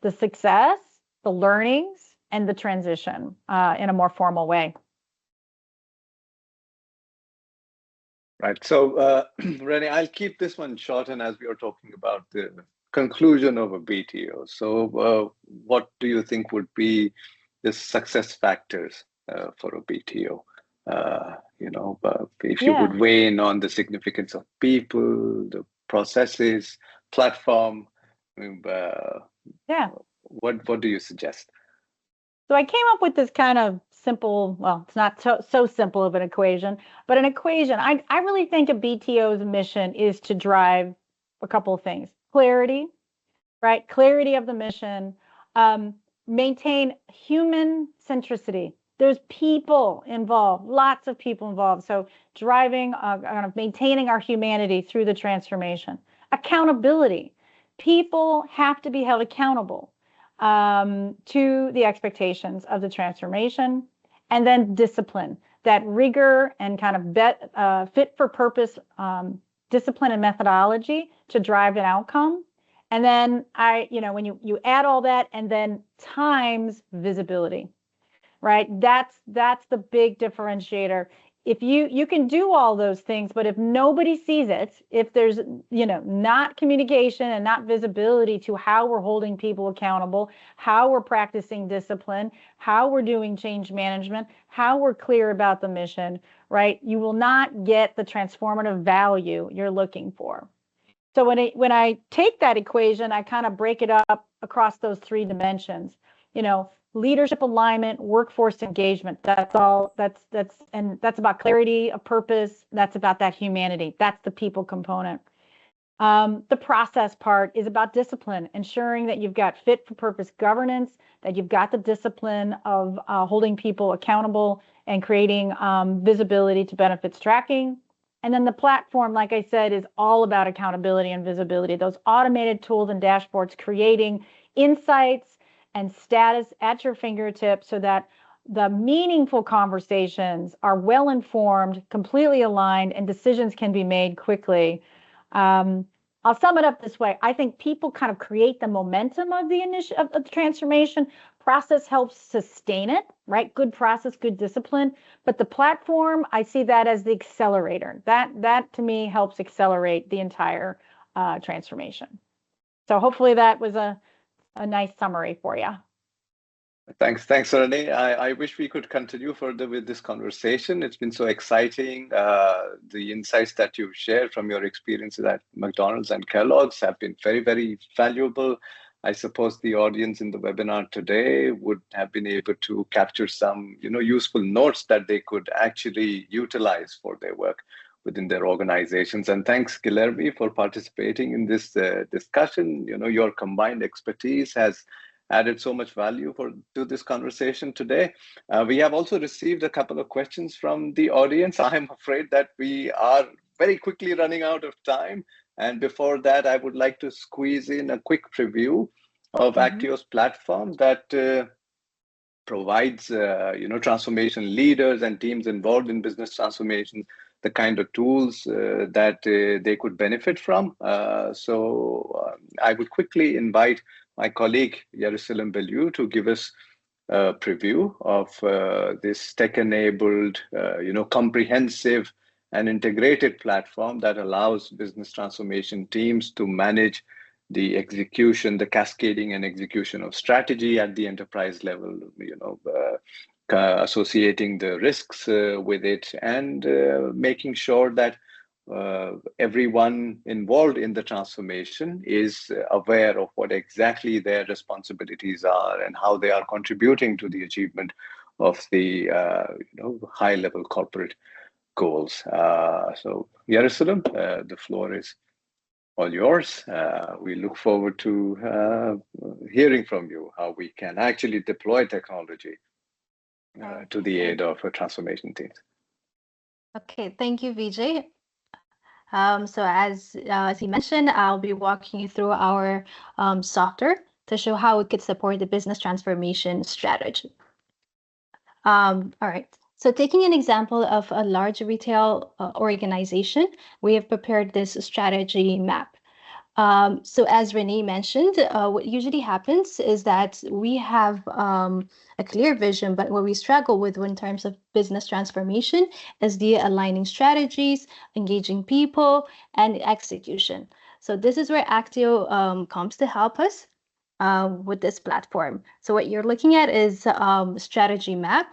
the success, the learnings, and the transition in a more formal way. Right. So, Renee, I'll keep this one short, and as we are talking about the conclusion of a BTO. So, what do you think would be the success factors for a BTO? If you would weigh in on the significance of people, the processes, platform, what do you suggest? So I came up with this kind of simple, well, it's not so simple of an equation, but an equation. I really think a BTO's mission is to drive a couple of things. Clarity, right? Clarity of the mission, maintain human centricity. There's people involved, lots of people involved. So driving, kind of maintaining our humanity through the transformation. Accountability. People have to be held accountable to the expectations of the transformation. And then discipline, that rigor and kind of fit for purpose discipline and methodology to drive an outcome. And then when you add all that, and then times visibility, right? That's the big differentiator. If you can do all those things, but if nobody sees it, if there's not communication and not visibility to how we're holding people accountable, how we're practicing discipline, how we're doing change management, how we're clear about the mission, right? You will not get the transformative value you're looking for. So when I take that equation, I kind of break it up across those three dimensions. Leadership alignment, workforce engagement. That's about clarity of purpose. That's about that humanity. That's the people component. The process part is about discipline, ensuring that you've got fit for purpose governance, that you've got the discipline of holding people accountable and creating visibility to benefits tracking. And then the platform, like I said, is all about accountability and visibility. Those automated tools and dashboards creating insights and status at your fingertips so that the meaningful conversations are well informed, completely aligned, and decisions can be made quickly. I'll sum it up this way. I think people kind of create the momentum of the transformation. Process helps sustain it, right? Good process, good discipline. But the platform, I see that as the accelerator. That to me helps accelerate the entire transformation. So hopefully that was a nice summary for you. Thanks, Renee. I wish we could continue further with this conversation. It's been so exciting. The insights that you've shared from your experiences at McDonald's and Kellogg's have been very, very valuable. I suppose the audience in the webinar today would have been able to capture some, useful notes that they could actually utilize for their work within their organizations. And thanks, Guilherme, for participating in this discussion. Your combined expertise has added so much value to this conversation today. We have also received a couple of questions from the audience. I'm afraid that we are very quickly running out of time. And before that, I would like to squeeze in a quick preview of Actio's platform that provides transformation leaders and teams involved in business transformation the kind of tools that they could benefit from. So I would quickly invite my colleague Jerusalem Bellew to give us a preview of this tech-enabled, comprehensive and integrated platform that allows business transformation teams to manage the execution, the cascading and execution of strategy at the enterprise level, associating the risks with it, and making sure that everyone involved in the transformation is aware of what exactly their responsibilities are and how they are contributing to the achievement of the high-level corporate goals. So, Jerusalem, the floor is all yours. We look forward to hearing from you how we can actually deploy technology to the aid of transformation teams. Okay, thank you, Vijay. So as he mentioned, I'll be walking you through our software to show how it could support the business transformation strategy. All right. So taking an example of a large retail organization, we have prepared this strategy map. So as Renee mentioned, what usually happens is that we have a clear vision, but what we struggle with in terms of business transformation is the aligning strategies, engaging people, and execution. So this is where Actio comes to help us with this platform. So what you're looking at is strategy map,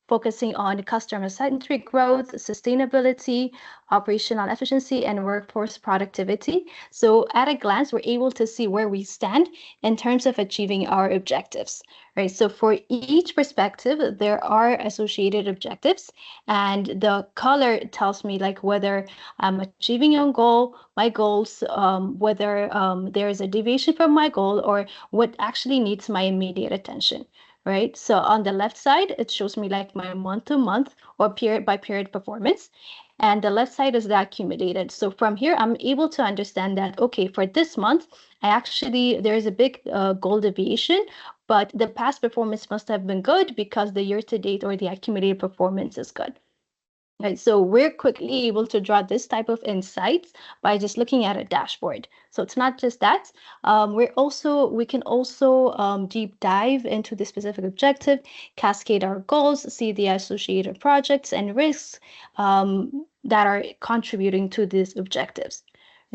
focusing on customer-centric growth, sustainability, operational efficiency, and workforce productivity. So at a glance, we're able to see where we stand in terms of achieving our objectives, right? So for each perspective, there are associated objectives, and the color tells me like whether I'm achieving my goals, whether there is a deviation from my goal, or what actually needs my immediate attention. Right. So on the left side, it shows me like my month-to-month or period-by-period performance. And the left side is the accumulated. So from here, I'm able to understand that, okay, for this month, there's a big goal deviation, but the past performance must have been good because the year-to-date or the accumulated performance is good. Right, so we're quickly able to draw this type of insights by just looking at a dashboard. So it's not just that. We can also deep dive into the specific objective, cascade our goals, see the associated projects and risks that are contributing to these objectives.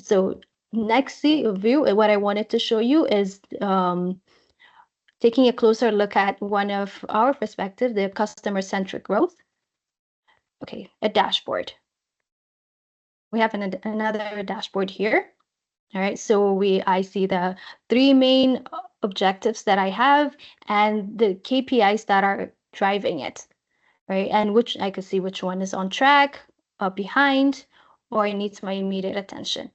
So next view, what I wanted to show you is taking a closer look at one of our perspectives, the customer-centric growth. Okay, a dashboard. We have another dashboard here. All right, so I see the 3 main objectives that I have and the KPIs that are driving it, right? And which I can see which one is on track, behind, or it needs my immediate attention,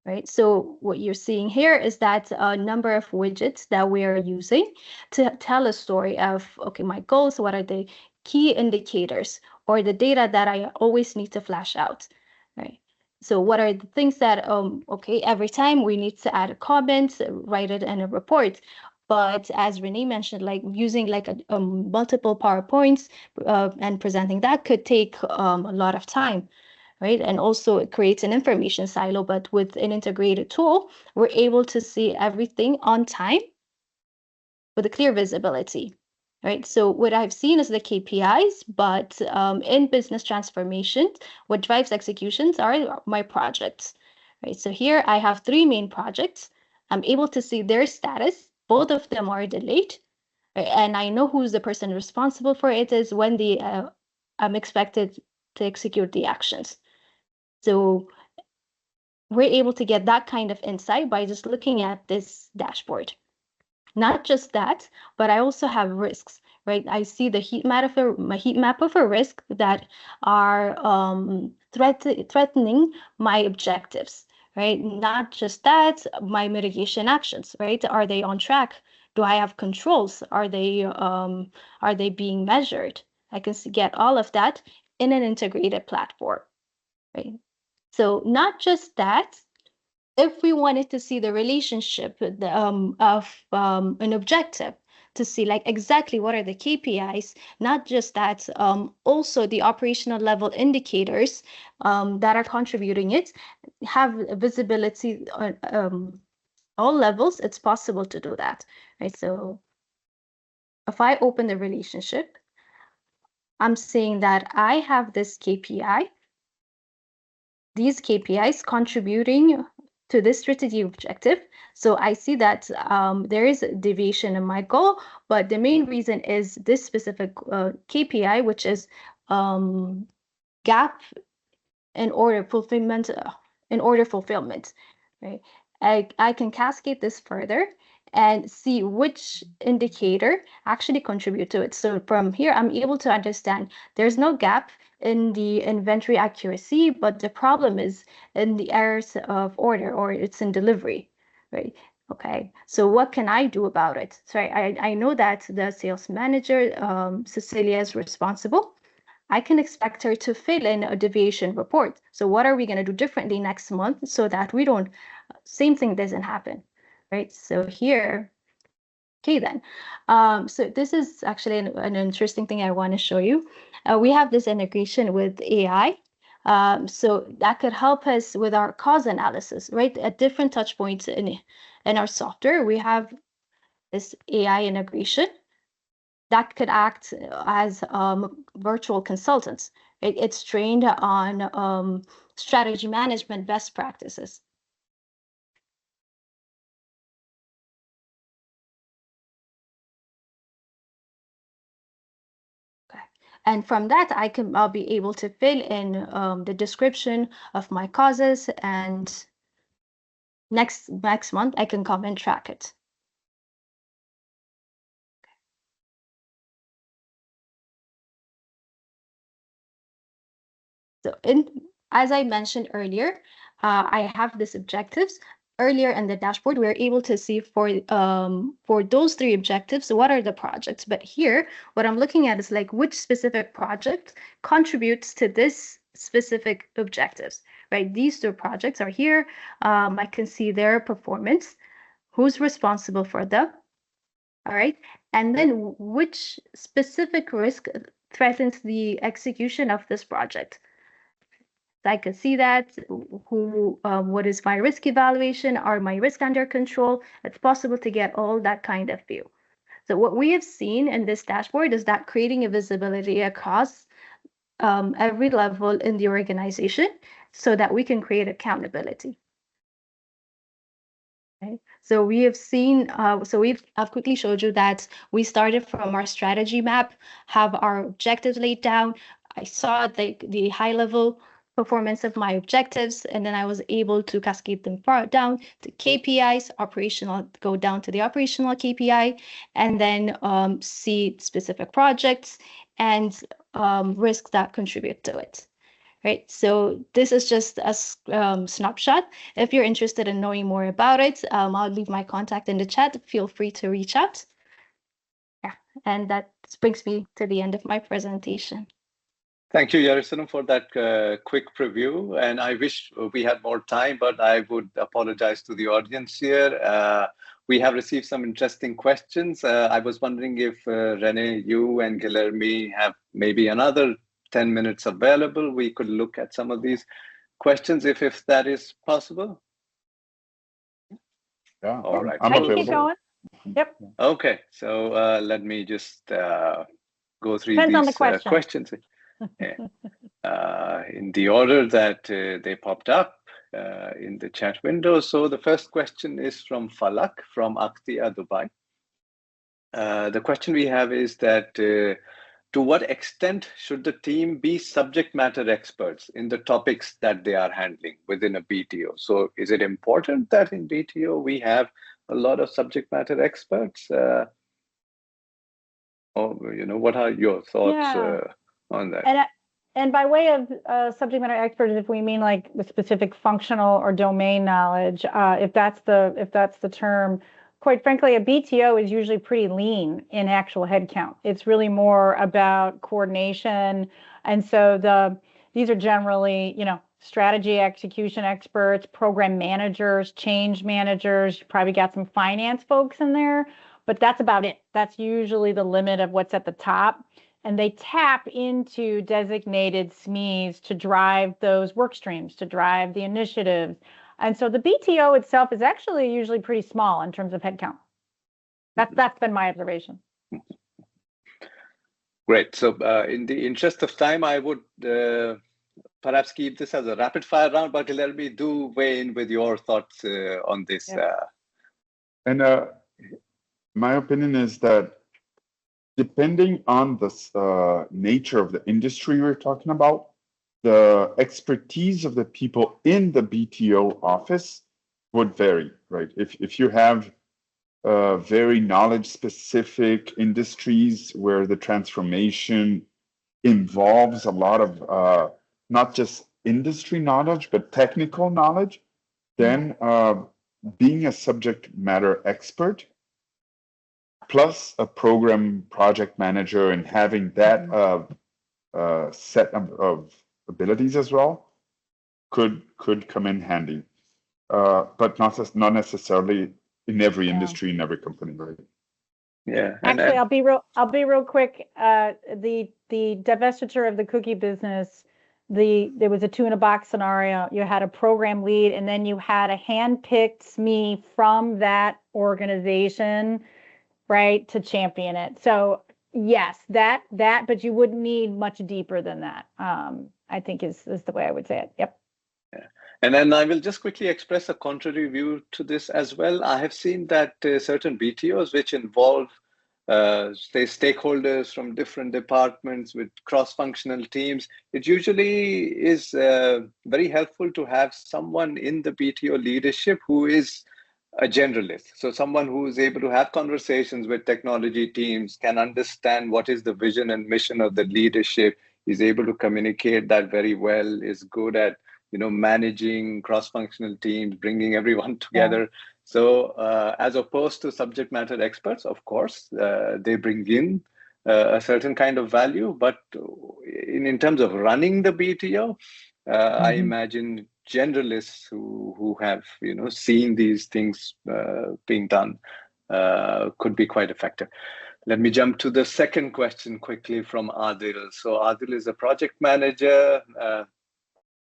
right? So what you're seeing here is that a number of widgets that we are using to tell a story of, okay, my goals, what are the key indicators or the data that I always need to flash out, right? So what are the things that, okay, every time we need to add a comment, write it in a report. But as Renee mentioned, like using like multiple PowerPoints and presenting that could take a lot of time, right? And also it creates an information silo, but with an integrated tool, we're able to see everything on time with a clear visibility. Right. So what I've seen is the KPIs, but in business transformation, what drives executions are my projects. Right. So here I have 3 main projects. I'm able to see their status. Both of them are delayed. Right? And I know who's the person responsible for it is when I'm expected to execute the actions. So we're able to get that kind of insight by just looking at this dashboard. Not just that, but I also have risks, right? I see the heat map of a risk that are threatening my objectives, right? Not just that, my mitigation actions, right? Are they on track? Do I have controls? Are they being measured? I can get all of that in an integrated platform, right? So not just that, if we wanted to see the relationship of an objective, to see like exactly what are the KPIs, not just that, also the operational level indicators that are contributing it, have visibility on all levels, it's possible to do that, right? So if I open the relationship, I'm saying that I have this KPI, these KPIs contributing to this strategic objective. So I see that there is a deviation in my goal, but the main reason is this specific KPI, which is gap in order fulfillment, right? I can cascade this further and see which indicator actually contribute to it. So from here, I'm able to understand there's no gap in the inventory accuracy, but the problem is in the errors of order, or it's in delivery, right? Okay, so what can I do about it? So I know that the sales manager, Cecilia, is responsible. I can expect her to fill in a deviation report. So what are we going to do differently next month so that we don't, same thing doesn't happen, right? So here, okay then. So this is actually an interesting thing I want to show you. We have this integration with AI. So that could help us with our cause analysis, right? At different touch points in our software, we have this AI integration that could act as virtual consultants. It's trained on strategy management best practices. Okay. And from that, I'll be able to fill in the description of my causes, and next month I can come and track it. So as I mentioned earlier, I have these objectives. Earlier in the dashboard, we were able to see for those 3 objectives, what are the projects? But here, what I'm looking at is like which specific project contributes to this specific objectives, right? These 2 projects are here. I can see their performance, who's responsible for them, all right? And then which specific risk threatens the execution of this project. I can see that what is my risk evaluation, are my risk under control. It's possible to get all that kind of view. So what we have seen in this dashboard is that creating a visibility across every level in the organization so that we can create accountability. Okay. So we have seen, I've quickly showed you that we started from our strategy map, have our objectives laid down. I saw the high level performance of my objectives, and then I was able to cascade them far down to KPIs, go down to the operational KPI, and then see specific projects and risks that contribute to it. Right, so this is just a snapshot. If you're interested in knowing more about it, I'll leave my contact in the chat. Feel free to reach out. Yeah, and that brings me to the end of my presentation. Thank you, Giacalone, for that quick preview. And I wish we had more time, but I would apologize to the audience here. We have received some interesting questions. I was wondering if Renee, you and Guilherme have maybe another 10 minutes available. We could look at some of these questions if that is possible. Yeah, all right. I'm available. Keep going. Yep. Okay, so let me just go through Depends on the these questions in the order that they popped up in the chat window. So the first question is from Falak from Aktia, Dubai. The question we have is that to what extent should the team be subject matter experts in the topics that they are handling within a BTO? So is it important that in BTO we have a lot of subject matter experts? What are your thoughts on that? And by way of subject matter experts, if we mean like the specific functional or domain knowledge, if that's the term, quite frankly, a BTO is usually pretty lean in actual headcount. It's really more about coordination. And so these are generally, strategy execution experts, program managers, change managers. You probably got some finance folks in there, but that's about it. That's usually the limit of what's at the top. And they tap into designated SMEs to drive those work streams, to drive the initiatives. And so the BTO itself is actually usually pretty small in terms of headcount. That's been my observation. Great. So in the interest of time, I would perhaps keep this as a rapid fire round, but let me do weigh in with your thoughts on this. Yeah. My opinion is that depending on the nature of the industry we're talking about, the expertise of the people in the BTO office would vary, right? If you have very knowledge-specific industries where the transformation involves a lot of not just industry knowledge, but technical knowledge, then being a subject matter expert plus a program project manager and having that set of abilities as well could come in handy, but not necessarily in every industry, in every company, right? Yeah. Actually, I'll be real quick. The divestiture of the cookie business, there was a two-in-a-box scenario. You had a program lead, and then you had a hand-picked SME from that organization, right, to champion it. So yes, that, but you wouldn't need much deeper than that. I think is the way I would say it. Yep. Yeah. And then I will just quickly express a contrary view to this as well. I have seen that certain BTOs which involve stakeholders from different departments with cross-functional teams, it usually is very helpful to have someone in the BTO leadership who is a generalist. So someone who is able to have conversations with technology teams, can understand what is the vision and mission of the leadership, is able to communicate that very well, is good at managing cross-functional teams, bringing everyone together. Yeah. So as opposed to subject matter experts, of course, they bring in a certain kind of value, but in terms of running the BTO, I imagine generalists who have seen these things being done could be quite effective. Let me jump to the second question quickly from Adil. So Adil is a project manager.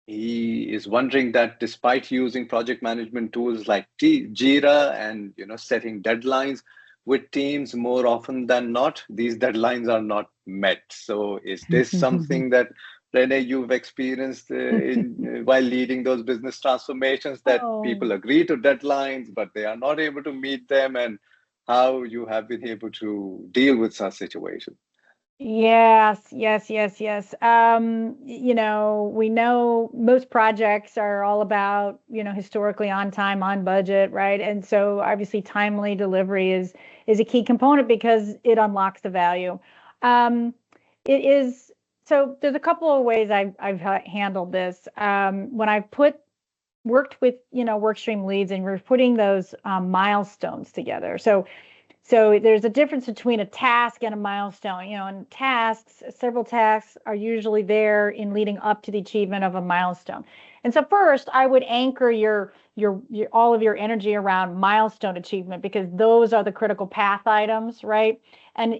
He is wondering that despite using project management tools like Jira and setting deadlines with teams, more often than not, these deadlines are not met. So is this something that, Renee, you've experienced while leading those business transformations, that people agree to deadlines, but they are not able to meet them, and how you have been able to deal with such situations? Yes. We know most projects are all about, historically on time, on budget, right? And so obviously timely delivery is a key component because it unlocks the value. So there's a couple of ways I've handled this. When I've worked with, workstream leads, and we're putting those milestones together. So there's a difference between a task and a milestone. And several tasks are usually there in leading up to the achievement of a milestone. And so first, I would anchor your all of your energy around milestone achievement, because those are the critical path items, right? And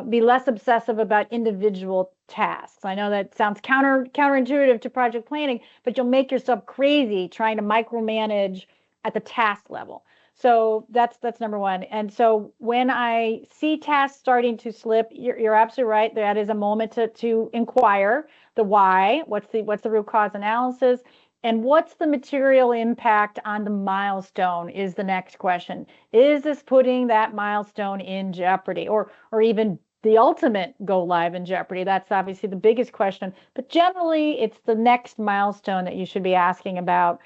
be less obsessive about individual tasks. I know that sounds counterintuitive to project planning, but you'll make yourself crazy trying to micromanage at the task level. So that's number one. And so when I see tasks starting to slip, you're absolutely right. That is a moment to inquire the why. What's the root cause analysis, and what's the material impact on the milestone is the next question. Is this putting that milestone in jeopardy, or even the ultimate go live in jeopardy? That's obviously the biggest question. But generally, it's the next milestone that you should be asking about.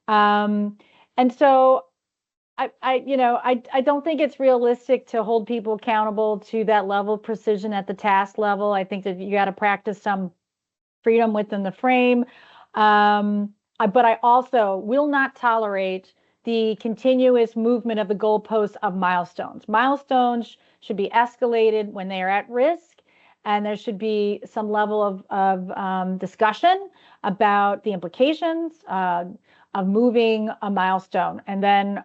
And so I don't think it's realistic to hold people accountable to that level of precision at the task level. I think that you got to practice some freedom within the frame. But I also will not tolerate the continuous movement of the goalposts of milestones. Milestones should be escalated when they are at risk, and there should be some level of discussion about the implications of moving a milestone. And then,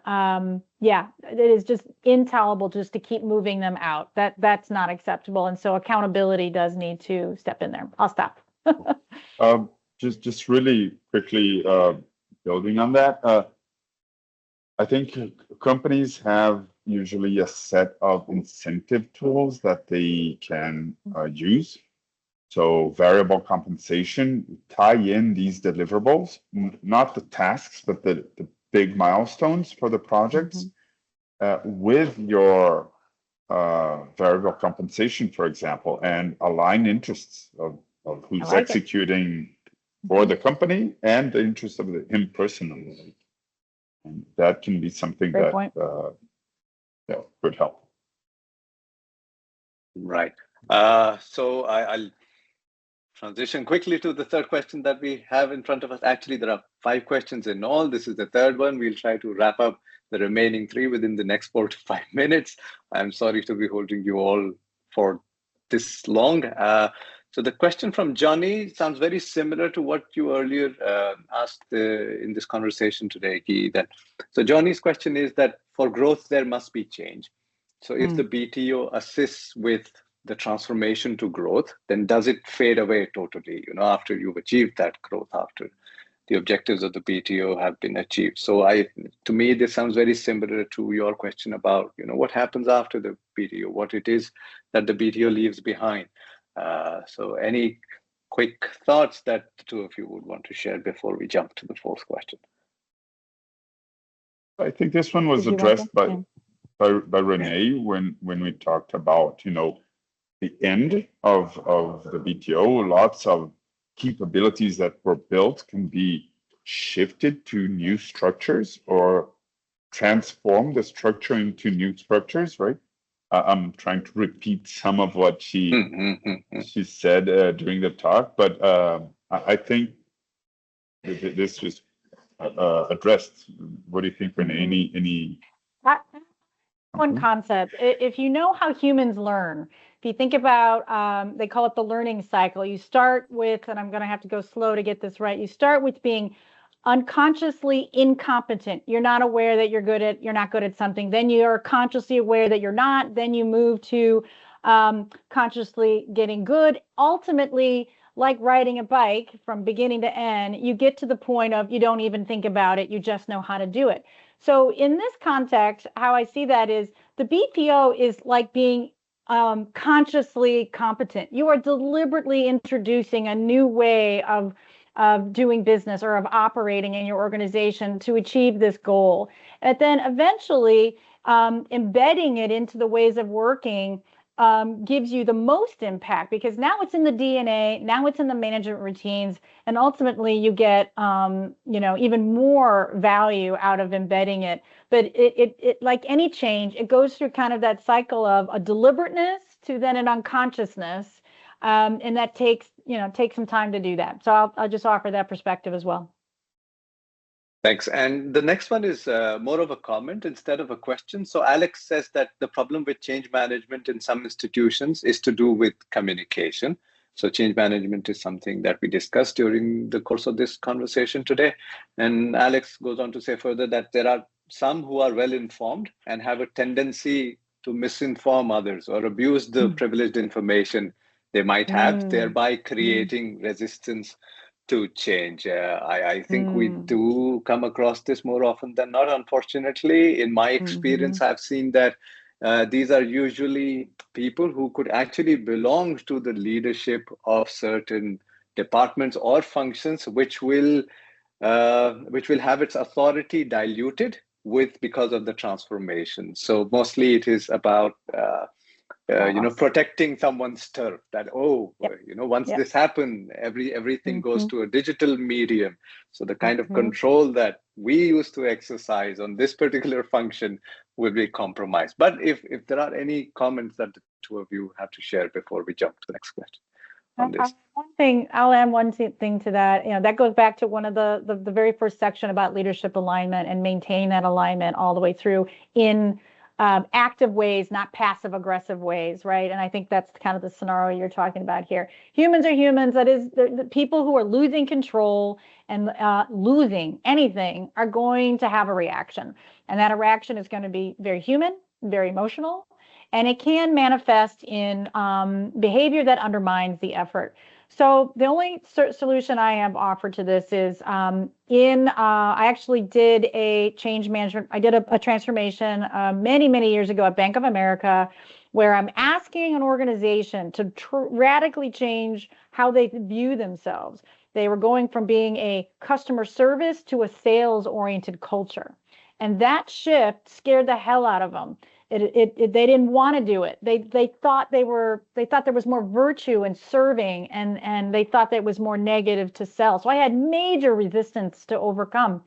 yeah, it is just intolerable just to keep moving them out. That's not acceptable. And so accountability does need to step in there. I'll stop. Just really quickly building on that, I think companies have usually a set of incentive tools that they can use. So variable compensation, tie in these deliverables, not the tasks, but the big milestones for the projects with your variable compensation, for example, and align interests of who's executing for the company and the interests of him personally. And that can be something that could help. Right. So I'll transition quickly to the third question that we have in front of us. Actually, there are 5 questions in all. This is the third one. We'll try to wrap up the remaining 3 within the next 4 to 5 minutes. I'm sorry to be holding you all for this long. So the question from Johnny sounds very similar to what you earlier asked in this conversation today, Guy. So Johnny's question is that for growth, there must be change. So if the BTO assists with the transformation to growth, then does it fade away totally, after you've achieved that growth, after the objectives of the BTO have been achieved? So to me, this sounds very similar to your question about, what happens after the BTO, what it is that the BTO leaves behind. So any quick thoughts that the two of you would want to share before we jump to the 4th question? I think this one was addressed by Renee when we talked about, the end of the BTO. Lots of capabilities that were built can be shifted to new structures or transform the structure into new structures, right? I'm trying to repeat some of what she said during the talk, but I think this was addressed. What do you think, Renee? Any one concept? If you know how humans learn, if you think about, they call it the learning cycle. You start with, and I'm going to have to go slow to get this right. You start with being unconsciously incompetent. You're not aware that you're not good at something. Then you're consciously aware that you're not. Then you move to consciously getting good. Ultimately, like riding a bike from beginning to end, you get to the point of you don't even think about it. You just know how to do it. So in this context, how I see that is the BPO is like being consciously competent. You are deliberately introducing a new way of doing business or of operating in your organization to achieve this goal. And then eventually embedding it into the ways of working gives you the most impact, because now it's in the DNA, now it's in the management routines, and ultimately you get even more value out of embedding it. But it like any change, it goes through kind of that cycle of a deliberateness to then an unconsciousness, and that takes some time to do that. So I'll just offer that perspective as well. Thanks. And the next one is more of a comment instead of a question. So Alex says that the problem with change management in some institutions is to do with communication. So change management is something that we discussed during the course of this conversation today. And Alex goes on to say further that there are some who are well informed and have a tendency to misinform others or abuse the privileged information they might have, thereby creating resistance to change. I think we do come across this more often than not, unfortunately. In my experience, I've seen that these are usually people who could actually belong to the leadership of certain departments or functions, which will have its authority diluted because of the transformation. So mostly it is about protecting someone's turf, that once this happens, everything goes to a digital medium. So the kind of control that we used to exercise on this particular function will be compromised. But if there are any comments that the two of you have to share before we jump to the next question. on this. One thing, I'll add one thing to that. That goes back to one of the very first section about leadership alignment and maintain that alignment all the way through in active ways, not passive aggressive ways, right? And I think that's kind of the scenario you're talking about here. Humans are humans. That is, the people who are losing control and losing anything are going to have a reaction. And that reaction is going to be very human, very emotional, and it can manifest in behavior that undermines the effort. So the only solution I have offered to this is I actually did a change management. I did a transformation many, many years ago at Bank of America, where I'm asking an organization to radically change how they view themselves. They were going from being a customer service to a sales-oriented culture. And that shift scared the hell out of them. They didn't want to do it. They thought there was more virtue in serving, and they thought that it was more negative to sell. So I had major resistance to overcome.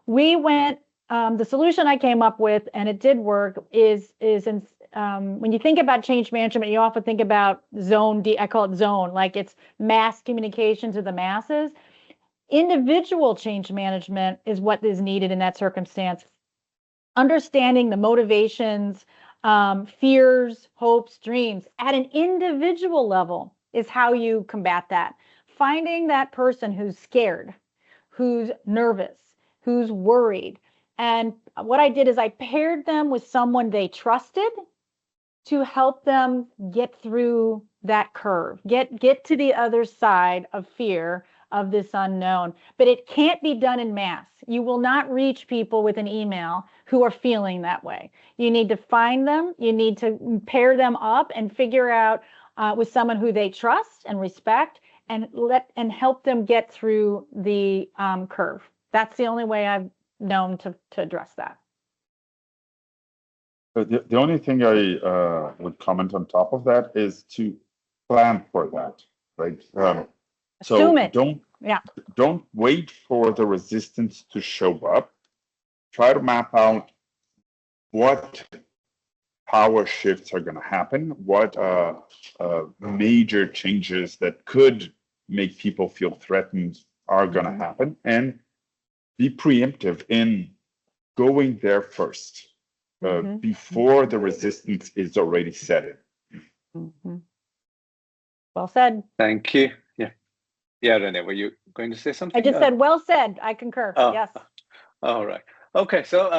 The solution I came up with, and it did work, is when you think about change management, you often think about zone. I call it zone, like it's mass communication to the masses. Individual change management is what is needed in that circumstance. Understanding the motivations, fears, hopes, dreams at an individual level is how you combat that. Finding that person who's scared, who's nervous, who's worried. And what I did is I paired them with someone they trusted to help them get through that curve, get to the other side of fear, of this unknown. But it can't be done in mass. You will not reach people with an email who are feeling that way. You need to find them. You need to pair them up and figure out with someone who they trust and respect, and help them get through the curve. That's the only way I've known to address that. The only thing I would comment on top of that is to plan for that, right? Assume it. Don't wait for the resistance to show up. Try to map out what power shifts are going to happen, what major changes that could make people feel threatened are going to happen, and be preemptive in going there first before the resistance is already set in. Well said. Thank you. Yeah, Renee, were you going to say something? I just said, well said. I concur. Yes. All right. Okay. So,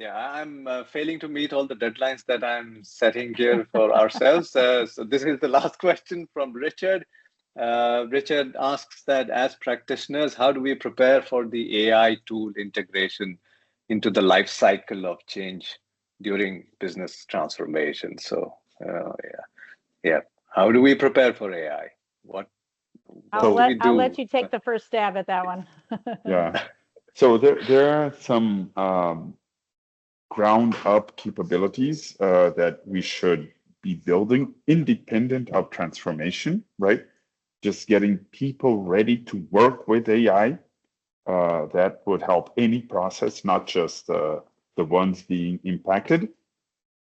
I'm failing to meet all the deadlines that I'm setting here for ourselves. So this is the last question from Richard. Richard asks that as practitioners, how do we prepare for the AI tool integration into the life cycle of change during business transformation? So, how do we prepare for AI? I'll let you take the first stab at that one. Yeah. So there are some ground up capabilities that we should be building independent of transformation, right? Just getting people ready to work with AI. That would help any process, not just the ones being impacted.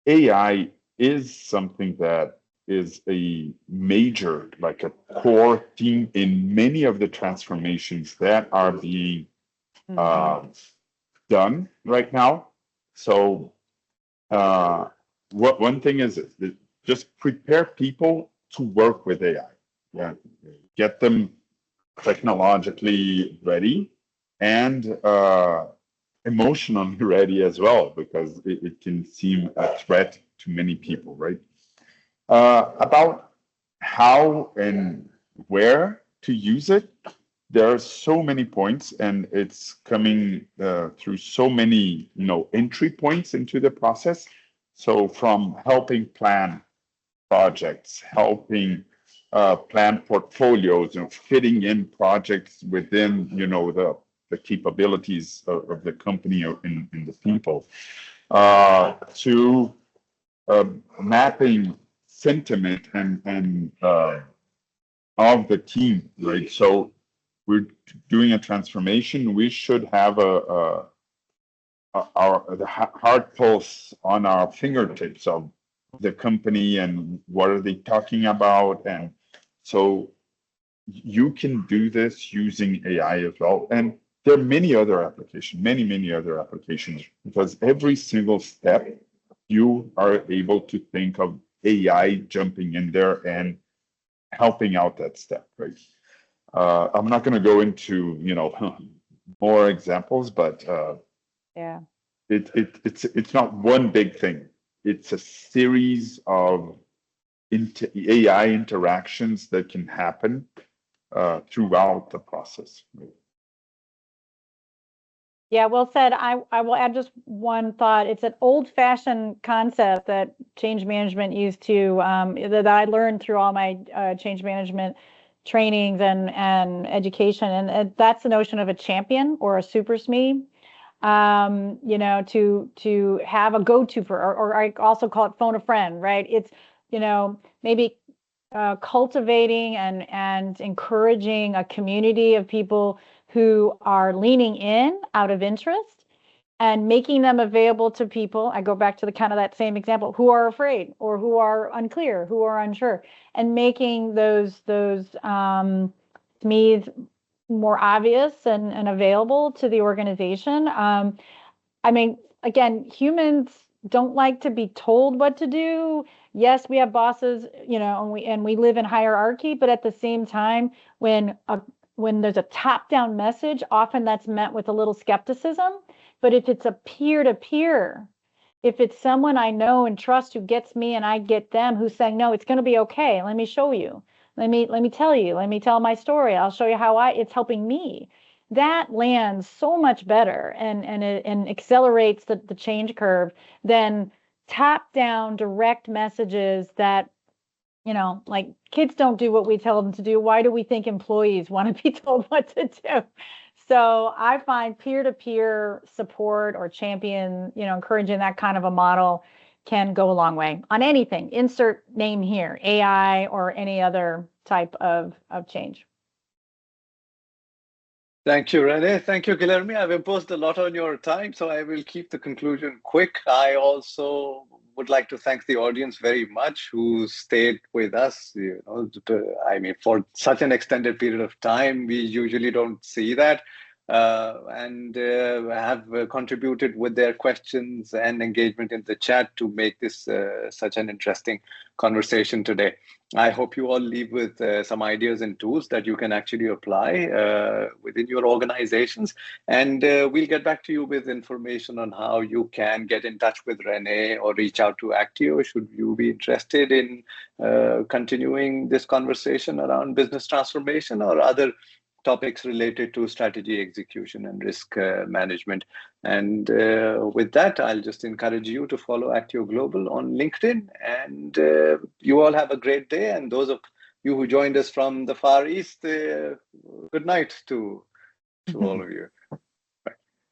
AI is something that is a major, like a core theme in many of the transformations that are being done right now. So one thing is just prepare people to work with AI. Yeah, get them technologically ready and emotionally ready as well, because it can seem a threat to many people, right? About how and where to use it, there are so many points, and it's coming through so many, entry points into the process. So from helping plan projects, helping plan portfolios, fitting in projects within, the capabilities of the company and the people, to mapping sentiment and of the team, right? So we're doing a transformation. We should have the hard pulse on our fingertips of the company and what are they talking about. And so you can do this using AI as well. And there are many other applications, many other applications, because every single step you are able to think of AI jumping in there and helping out that step, right? I'm not going to go into, more examples, but Yeah. it's not one big thing. It's a series of AI interactions that can happen throughout the process. Yeah, well said. I will add just one thought. It's an old-fashioned concept that change management used to that I learned through all my change management trainings and education, and that's the notion of a champion or a super SME. To have a go-to for, or I also call it phone a friend, right? It's maybe cultivating and encouraging a community of people who are leaning in out of interest and making them available to people. I go back to the kind of that same example, who are afraid or who are unclear, who are unsure, and making those SMEs more obvious and available to the organization. I mean, again, humans don't like to be told what to do. Yes, we have bosses, and we live in hierarchy, but at the same time, when there's a top-down message, often that's met with a little skepticism. But if it's a peer-to-peer, if it's someone I know and trust who gets me and I get them, who's saying, no, it's going to be okay. Let me show you. Let me tell you. Let me tell my story. I'll show you how it's helping me. That lands so much better and accelerates the change curve than top-down direct messages that, like kids don't do what we tell them to do. Why do we think employees want to be told what to do? So I find peer-to-peer support or champion, encouraging that kind of a model can go a long way on anything. Insert name here, AI or any other type of change. Thank you, Renee. Thank you, Guilherme. I've imposed a lot on your time, so I will keep the conclusion quick. I also would like to thank the audience very much who stayed with us. For such an extended period of time, we usually don't see that. And have contributed with their questions and engagement in the chat to make this such an interesting conversation today. I hope you all leave with some ideas and tools that you can actually apply within your organizations. And we'll get back to you with information on how you can get in touch with Renee or reach out to Actio should you be interested in continuing this conversation around business transformation or other topics related to strategy execution and risk management. And with that, I'll just encourage you to follow Actio Global on LinkedIn. And you all have a great day. And those of you who joined us from the Far East, good night to all of you.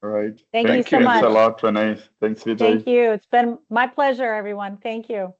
All right. Thank you so much. Thanks a lot, Renee. Thanks, Vijay. Thank you. It's been my pleasure, everyone. Thank you.